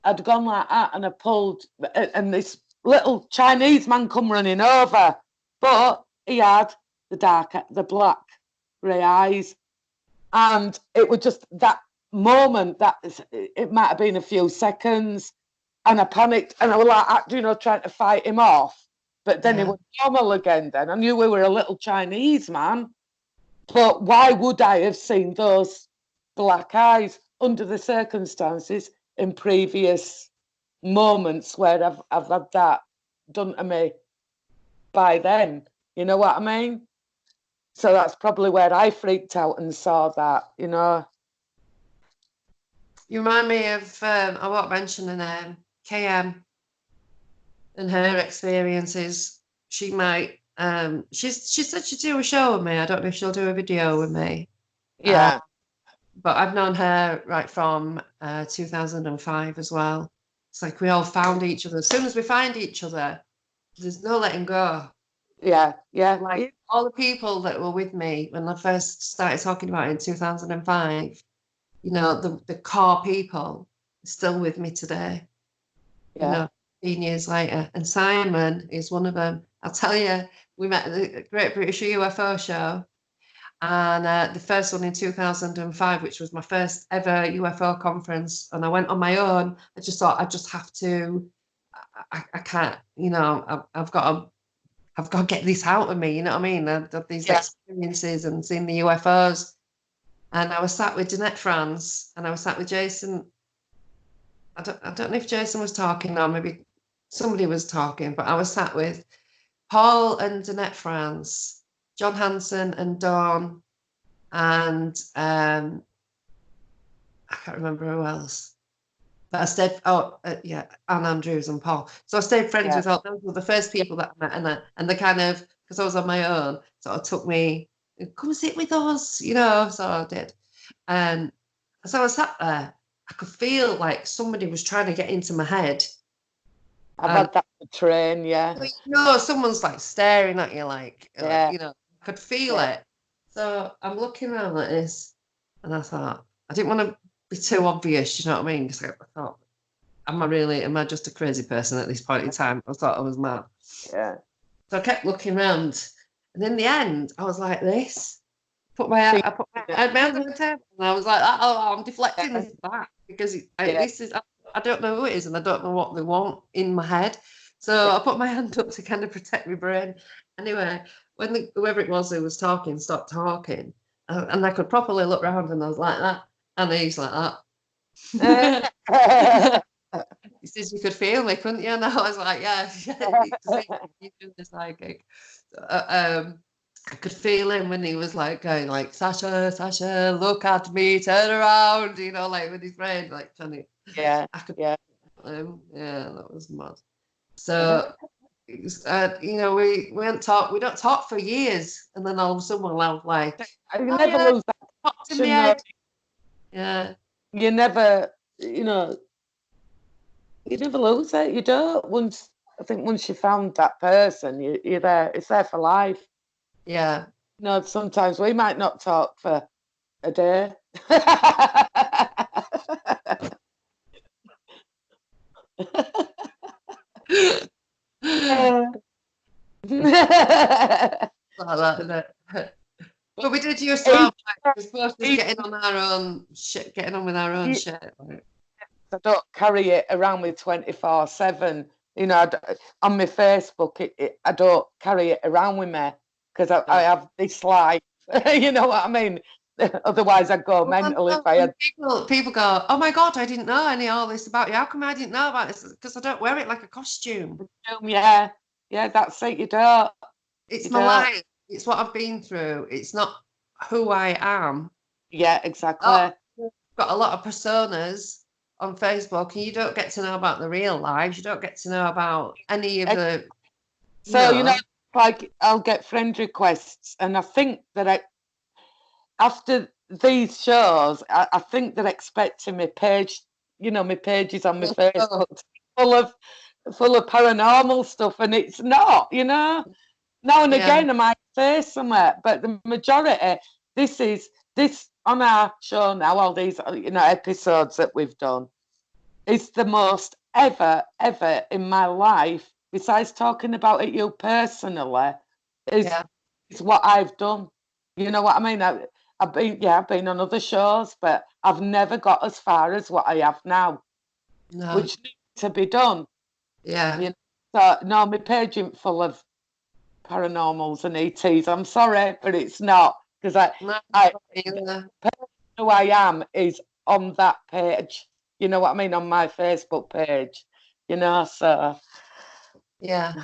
I'd gone like that, and I pulled, and this little Chinese man come running over, but he had the black grey eyes, and it was just that moment that it might have been a few seconds, and I panicked, and I was like, trying to fight him off, but then he was normal again. Then I knew we were a little Chinese man, but why would I have seen those black eyes under the circumstances in previous moments where I've had that done to me by them? You know what I mean? So that's probably where I freaked out and saw that, You remind me of, I won't mention her name, KM, and her experiences. She might, she said she'd do a show with me. I don't know if she'll do a video with me. Yeah. But I've known her right from 2005 as well. It's like we all found each other. As soon as we find each other, there's no letting go. Yeah. Like all the people that were with me when I first started talking about it in 2005, the core people are still with me today. Yeah. 15 years later. And Simon is one of them. I'll tell you, we met at the Great British UFO show. And the first one in 2005, which was my first ever UFO conference, and I went on my own. I just thought I just have to. I can't. I've got to get this out of me. You know what I mean? I've got these experiences and seen the UFOs, and I was sat with Danette Franz, and I was sat with Jason. I don't know if Jason was talking or maybe somebody was talking, but I was sat with Paul and Danette Franz, John Hanson and Dawn, and I can't remember who else. But I stayed. Anne Andrews and Paul. So I stayed friends with all. Those were the first people that I met, and they kind of, because I was on my own, sort of took me, come sit with us, So I did, and so I sat there. I could feel like somebody was trying to get into my head. I've had that on the train, someone's like staring at you, like I could feel it. So I'm looking around like this, and I thought, I didn't want to be too obvious, you know what I mean? Because I thought, am I just a crazy person at this point in time? I thought I was mad. Yeah. So I kept looking around, and in the end, I was like this. I put my hand on the table, and I was like, I'm deflecting this back because this is. I don't know who it is, and I don't know what they want in my head. So I put my hand up to kind of protect my brain. Anyway, when whoever it was who was talking stopped talking, and I could properly look around, and I was like that, and he's like that. He says you could feel me, couldn't you? And I was like, yeah, you do the psychic. I could feel him when he was like going like, Sacha, look at me, turn around, like with his brain, like trying to. Yeah. That was mad. So, we don't talk for years, and then all of a sudden we'll have like, you never lose that in the head. Yeah. You never, you never lose it. You don't. Once you found that person, you're there. It's there for life. Yeah. Sometimes we might not talk for a day. But we did use to getting on our own shit, getting on with our own shit. I don't carry it around with 24/7. On my Facebook, I don't carry it around with me because I have this life. You know what I mean? Otherwise, I'd go mental if I had. People go, oh my God, I didn't know all this about you. How come I didn't know about this? Because I don't wear it like a costume. Yeah, that's it. You don't. It's my life. It's what I've been through. It's not who I am. Yeah, exactly. I've got a lot of personas on Facebook, and you don't get to know about the real lives. You don't get to know about any of the. So like I'll get friend requests, and I think that after these shows, I think they're expecting my page. My pages on my Facebook full of full of paranormal stuff, and it's not, you know. Now and again, I might say something, but the majority, this on our show now, all these, you know, episodes that we've done, is the most ever in my life, besides talking about it you personally, is what I've done. You know what I mean? I've been on other shows, but I've never got as far as what I have now, which needs to be done. Yeah. You know? So no, my page ain't full of paranormals and ETs. I'm sorry, but it's not, because who I am is on that page. You know what I mean? On my Facebook page. You know, so yeah.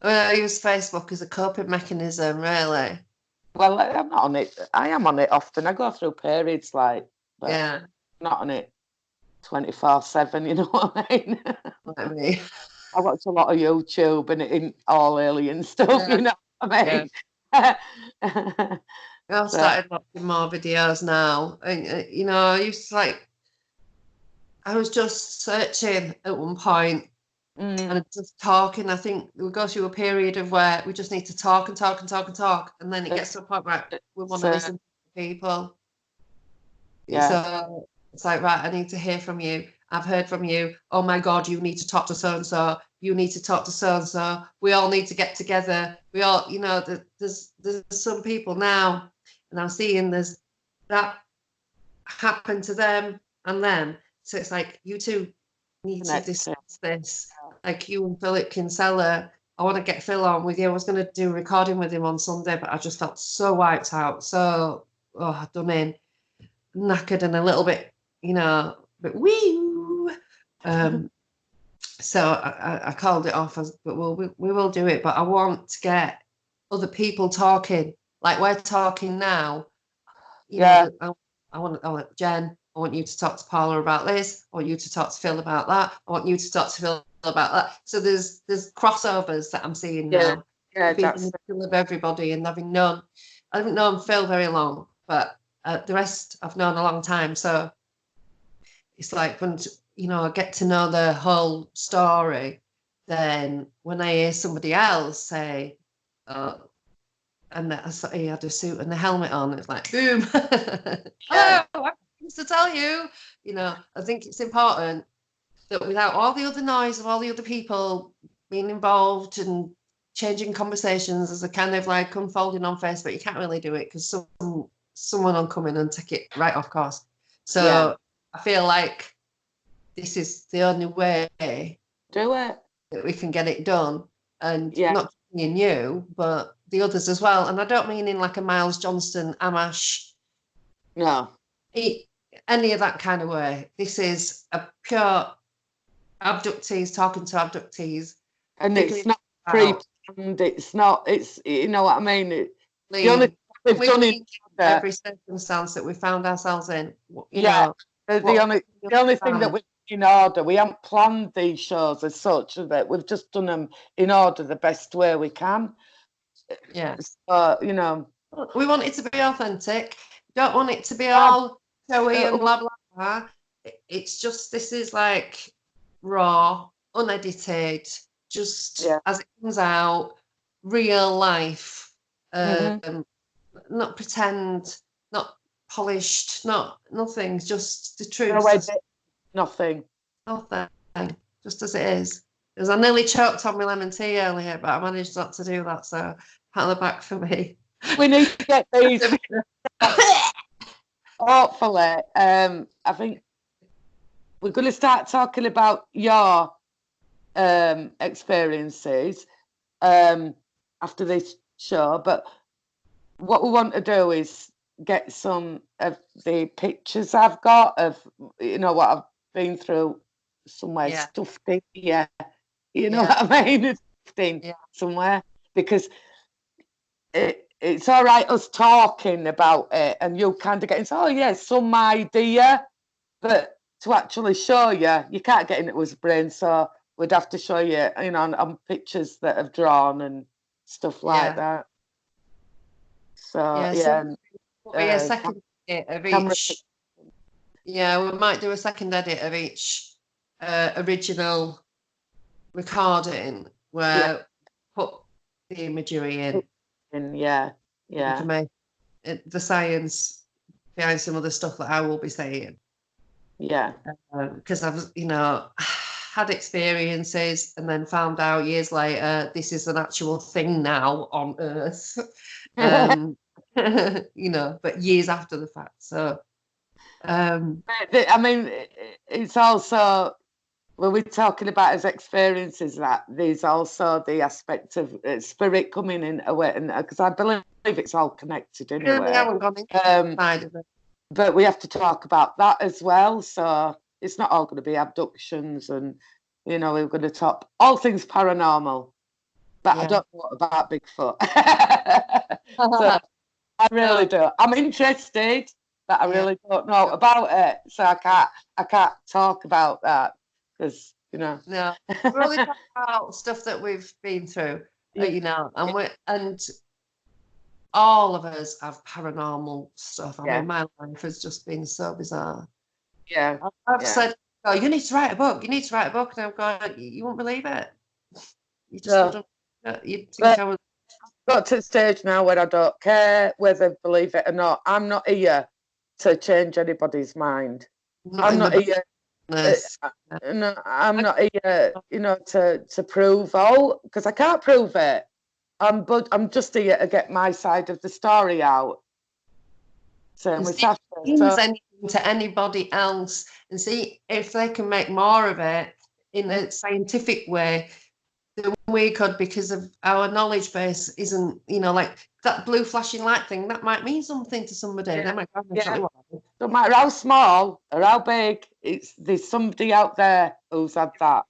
Well, I use Facebook as a coping mechanism, really. Well, I'm not on it. I am on it often. I go through periods, like, but I'm not on it 24/7. You know what I mean? Like me. I watch a lot of YouTube and it ain't all alien stuff. You know what I mean? I've started watching more videos now, and you know, I was just searching at one point and just talking. I think we go through a period of where we just need to talk and talk and talk and talk, and then it gets to a point where we want to listen to people. Yeah. So it's like, right, I need to hear from you. I've heard from you. Oh my God, you need to talk to so and so. You need to talk to so and so. We all need to get together. We all, you know, there's some people now, and I'm seeing there's that happen to them and them. So it's like, you two need to discuss this. Like you and Philip Kinsella, I want to get Phil on with you. I was going to do a recording with him on Sunday, but I just felt so wiped out. So, done in, knackered and a little bit, you know, but wee. So I called it off, but we will do it. But I want to get other people talking, like we're talking now. You know, I want Jen. I want you to talk to Paula about this. I want you to talk to Phil about that. I want you to talk to Phil about that. So there's crossovers that I'm seeing now. Yeah, that's the middle of everybody, and I haven't known Phil very long, but the rest I've known a long time. So it's like when, you know, I get to know the whole story, then when I hear somebody else say, and that he had a suit and the helmet on, it's like, boom. Hello, I have things to tell you. You know, I think it's important that without all the other noise of all the other people being involved and changing conversations as a kind of like unfolding on Facebook, you can't really do it because someone will come in and take it right off course. So I feel like this is the only way that we can get it done, and not being you, but the others as well. And I don't mean in like a Miles Johnston, Amash, any of that kind of way. This is a pure abductees talking to abductees, and it's not pre-planned. It's not. It's, you know what I mean. The only they've done in every circumstance that we found ourselves in. You know, the only thing that we've in order. We haven't planned these shows as such, that we've just done them in order the best way we can. Yeah. So, you know, we want it to be authentic. Don't want it to be all showy and blah blah blah. It's just, this is like raw, unedited, just as it comes out, real life. Not pretend, not polished, nothing, just the truth. Nothing. Just as it is. Because I nearly choked on my lemon tea earlier, but I managed not to do that, so pat on the back for me. We need to get these. Hopefully, I think we're going to start talking about your experiences after this show, but what we want to do is get some of the pictures I've got of, you know, what I've been through somewhere stuffed in here. You know what I mean? It's stuffed in somewhere, because it's all right us talking about it and you kind of getting, some idea, but to actually show you, you can't get into his brain, so we'd have to show you, you know, on pictures that I've drawn and stuff like that. So a second edit of each. Yeah, we might do a second edit of each original recording where put the imagery in. And Information, the science behind some of the stuff that I will be saying. Yeah. Because I've, had experiences and then found out years later this is an actual thing now on Earth. But years after the fact. So, I mean, it's also, when we're talking about his experiences, that there's also the aspect of spirit coming in away, because I believe it's all connected anyway. Really haven't gone inside of it. But we have to talk about that as well. So it's not all going to be abductions, and we're going to talk all things paranormal. But I don't know about Bigfoot. So I really do. I'm interested, but I really don't know about it. So I can't talk about that because No, we're only talking about stuff that we've been through, and all of us have paranormal stuff. I mean, my life has just been so bizarre. Yeah. I've said, "Oh, you need to write a book. You need to write a book," and I've gone, "You won't believe it. You just wouldn't. You'd think I was." Got to the stage now where I don't care whether believe it or not. I'm not here to change anybody's mind. I'm not here. No, I'm not here, to prove because I can't prove it. But I'm just here to get my side of the story out. So anything to anybody else and see if they can make more of it in a scientific way than we could, because of our knowledge base isn't, like that blue flashing light thing, that might mean something to somebody. No matter how small or how big, there's somebody out there who's had that.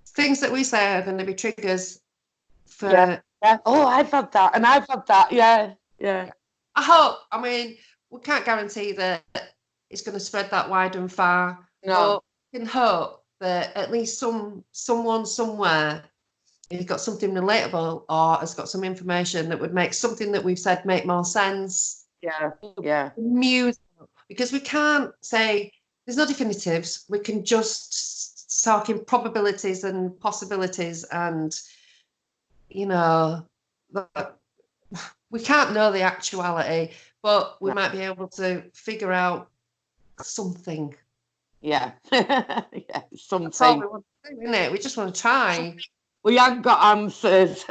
Things that we say are going to be triggers for oh, I've had that and I've had that. Yeah. I hope. I mean, we can't guarantee that it's going to spread that wide and far. No. But we can hope that at least someone somewhere has got something relatable or has got some information that would make something that we've said make more sense. Yeah. Because we can't say there's no definitives. We can just talk in probabilities and possibilities, and we can't know the actuality, but we might be able to figure out something. Yeah. Something. That's all we want to do, isn't it? We just want to try. We haven't got answers.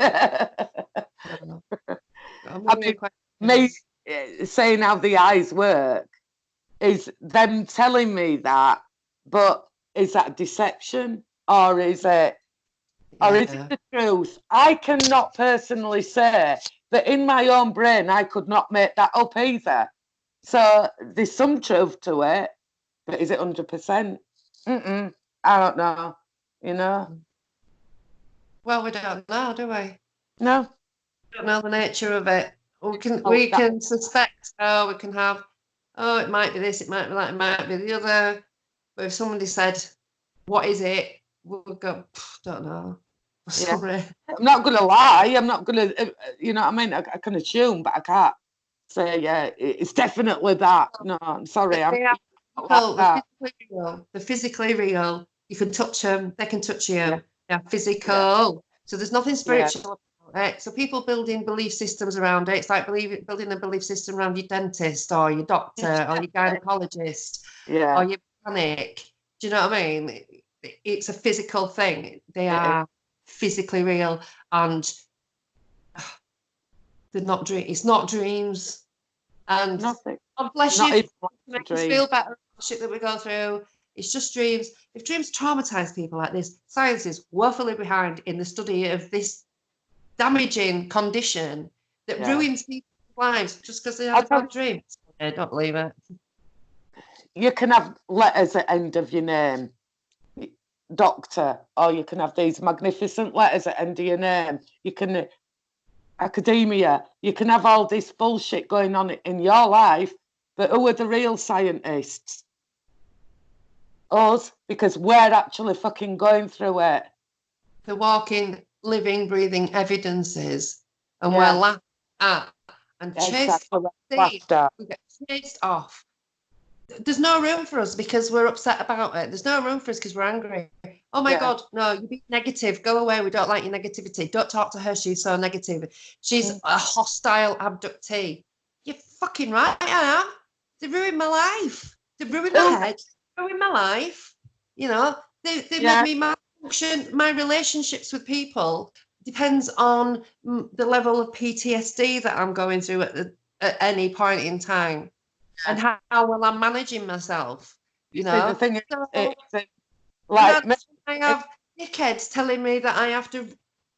Me saying how the eyes work is them telling me that, but is that deception or is it the truth? I cannot personally say that in my own brain I could not make that up either. So there's some truth to it, but is it 100%? I don't know. Well, we don't know, do we? No. We don't know the nature of it. We can suspect. We can have. It might be this. It might be that. It might be the other. But if somebody said, "What is it?" we'll go, "Don't know." Sorry. I'm not going to lie. I'm not going to. You know what I mean? I can assume, but I can't say. Yeah, it's definitely that. No, I'm sorry. They're physically real. You can touch them. They can touch you. They're physical. So there's nothing spiritual about it. So people building belief systems around it. It's like building a belief system around your dentist or your doctor or your gynecologist or your mechanic. Do you know what I mean? It's a physical thing. They are physically real, and they're not dreams. It's not dreams. And nothing. God bless you. Make us feel better about the shit that we go through. It's just dreams. If dreams traumatize people like this, science is woefully behind in the study of this damaging condition that ruins people's lives just because they have a bad dream. I don't believe it. You can have letters at the end of your name, doctor, or you can have these magnificent letters at the end of your name. You can academia. You can have all this bullshit going on in your life, but who are the real scientists? Us, because we're actually fucking going through it. The walking, living, breathing evidences, and we're laughed at and chased off. We get chased off. There's no room for us because we're upset about it. There's no room for us because we're angry. Oh my God, no, you're being negative. Go away. We don't like your negativity. Don't talk to her. She's so negative. She's a hostile abductee. You're fucking right, I am. They ruined my life. They ruined my head. They ruined my life. You know, they make me malfunction. My relationships with people depends on the level of PTSD that I'm going through at any point in time, and how well I'm managing myself. You know, the thing is, like I have dickheads telling me that I have to.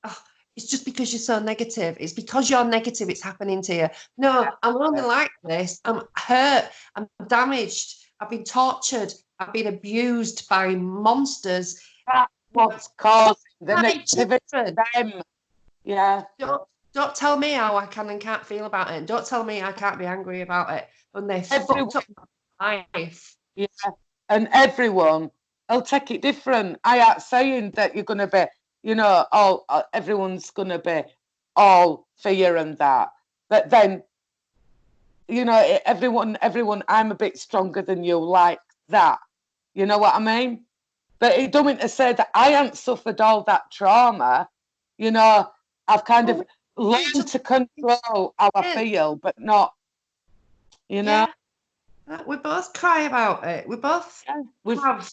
Oh, it's just because you're so negative. It's because you're negative. It's happening to you. No, I'm only like this. I'm hurt. I'm damaged. I've been tortured. I've been abused by monsters. That's what's causing the negativity. Yeah. Don't tell me how I can and can't feel about it. Don't tell me I can't be angry about it. And they fucked up my life. Yeah. And everyone will take it different. I ain't saying that you're going to be, you know, everyone's going to be all fear and that. But then, you know, everyone, I'm a bit stronger than you, like that. You know what I mean? But it don't mean to say that I haven't suffered all that trauma. You know, I've kind of learned to control how I feel, but not, you know. Yeah. We both cry about it. We both have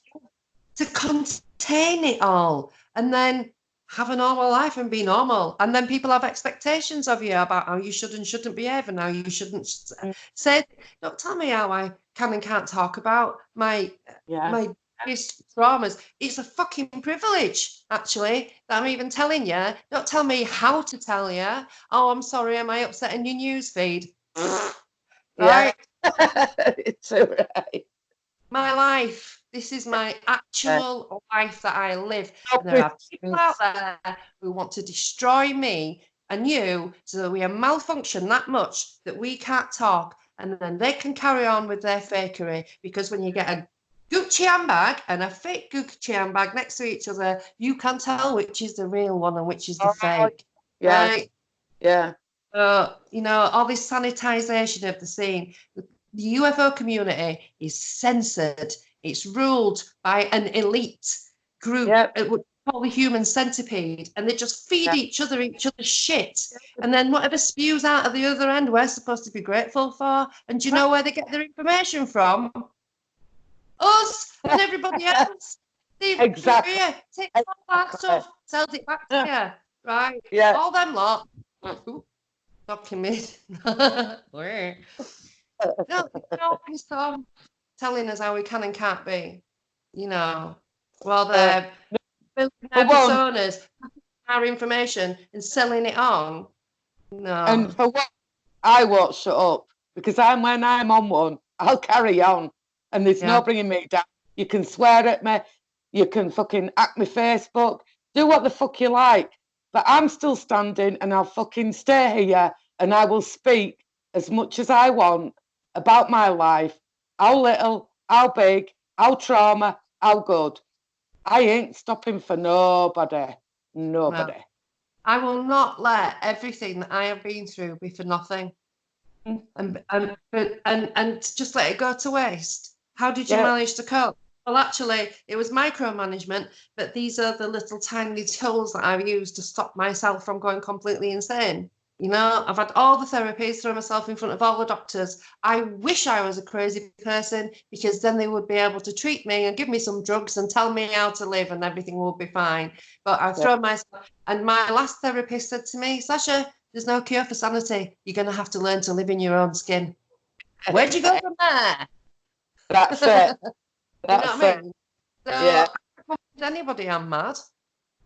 to contain it all and then have a normal life and be normal. And then people have expectations of you about how you should and shouldn't behave and how you shouldn't say. Don't tell me how I can and can't talk about my biggest traumas. It's a fucking privilege, actually, that I'm even telling you. Don't tell me how to tell you. Oh, I'm sorry, am I upsetting your news feed? Right? It's all right. My life. This is my actual life that I live. And there are people out there who want to destroy me and you so that we are malfunction that much that we can't talk, and then they can carry on with their fakery. Because when you get a Gucci handbag and a fake Gucci handbag next to each other, you can tell which is the real one and which is the fake. Yeah. Right? Yeah. You know, all this sanitization of the scene. The UFO community is censored. It's ruled by an elite group, called the human centipede, and they just feed each other's shit. And then whatever spews out of the other end, we're supposed to be grateful for. And do you know where they get their information from? Us and everybody else. Exactly. Take all that stuff, sells it back to you, right? Yeah. All them lot. Document. No, pissed off telling us how we can and can't be. You know, while they're building their personas, our information, and selling it on. No. And for what I won't shut up, because when I'm on one, I'll carry on, and there's no bringing me down. You can swear at me, you can fucking hack me Facebook, do what the fuck you like, but I'm still standing, and I'll fucking stay here, and I will speak as much as I want about my life, how little, how big, how trauma, how good. I ain't stopping for nobody. Nobody. No. I will not let everything that I have been through be for nothing. And just let it go to waste. How did you manage to cope? Well, actually, it was micromanagement, but these are the little tiny tools that I've used to stop myself from going completely insane. You know, I've had all the therapies, throw myself in front of all the doctors. I wish I was a crazy person, because then they would be able to treat me and give me some drugs and tell me how to live and everything would be fine. But I've thrown myself, and my last therapist said to me, Sacha, there's no cure for sanity. You're going to have to learn to live in your own skin. Where'd you go from there? That's it. That's you know what I mean? So I can't tell anybody I'm mad,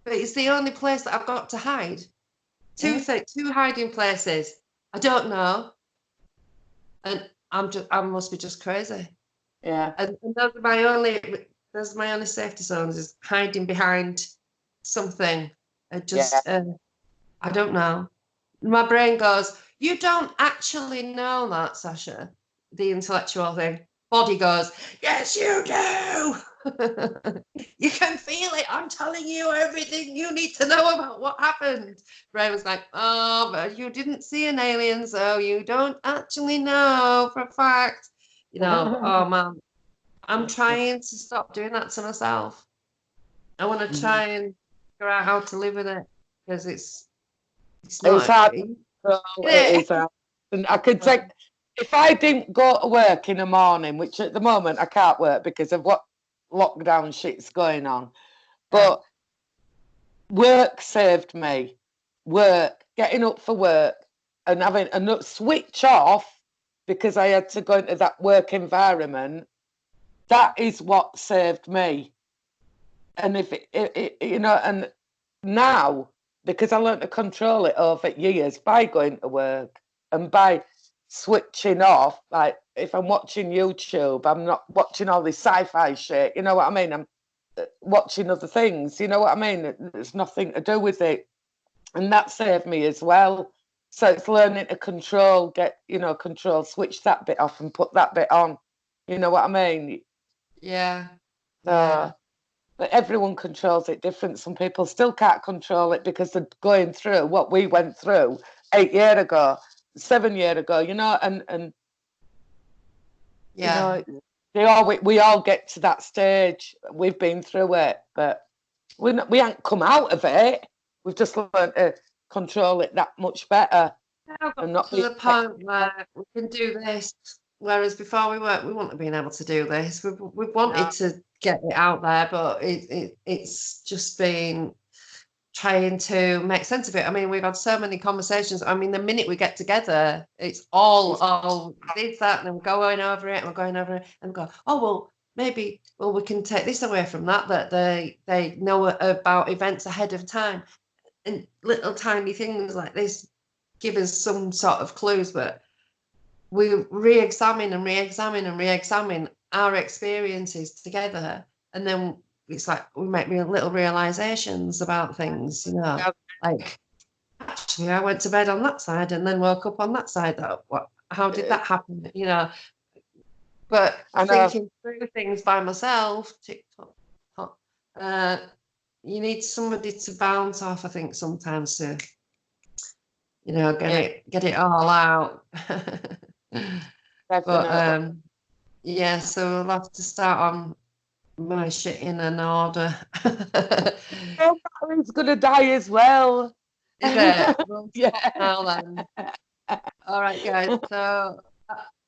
but it's the only place that I've got to hide. Two hiding places. I don't know, and I must be just crazy. Yeah. And those are my only safety zones, is hiding behind something. I don't know. My brain goes, you don't actually know that, Sacha. The intellectual thing. Body goes, yes, you do. You can feel it. I'm telling you everything you need to know about what happened. Brain was like, oh, but you didn't see an alien, so you don't actually know for a fact. You know, oh man, I'm trying to stop doing that to myself. I want to try and figure out how to live with it, because it's hard. It is hard. And I could take, if I didn't go to work in the morning, which at the moment I can't work because of what lockdown shit's going on, but work saved me. Work, getting up for work and having a switch off because I had to go into that work environment. That is what saved me. And if it you know, and now, because I learned to control it over years by going to work and by switching off, like if I'm watching YouTube, I'm not watching all this sci-fi shit, you know what I mean? I'm watching other things, you know what I mean? There's nothing to do with it. And that saved me as well. So it's learning to control, switch that bit off and put that bit on. You know what I mean? Yeah. But everyone controls it different. Some people still can't control it because they're going through what we went through 8 years ago, 7 years ago, you know, and yeah. you know, we all get to that stage. We've been through it, but we haven't come out of it. We've just learned to control it that much better. And not to the point where we can do this, whereas before we wouldn't have been able to do this. We've wanted to get it out there, but it's just been trying to make sense of it. I mean, we've had so many conversations. I mean, the minute we get together, it's all this, that, and we're going over it, and we're going over it, and we go, oh, well, maybe, we can take this away from that they know about events ahead of time. And little tiny things like this give us some sort of clues, but we re-examine and re-examine and re-examine our experiences together, and then it's like we make little realizations about things, you know, like actually I went to bed on that side and then woke up on that side. How did that happen, you know? But thinking through things by myself, TikTok, you need somebody to bounce off, I think, sometimes to, you know, get it all out. But yeah, so we'll have to start on my shit in an order. He's gonna die as well. Is it? Yeah. Now then. All right, guys. So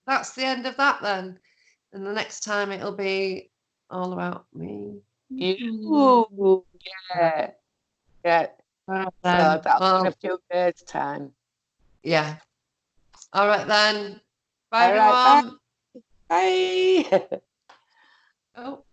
that's the end of that then. And the next time it'll be all about me. You. Yeah. Yeah. So that'll be a few days' time. Yeah. All right then. Bye, everyone. Bye. Oh.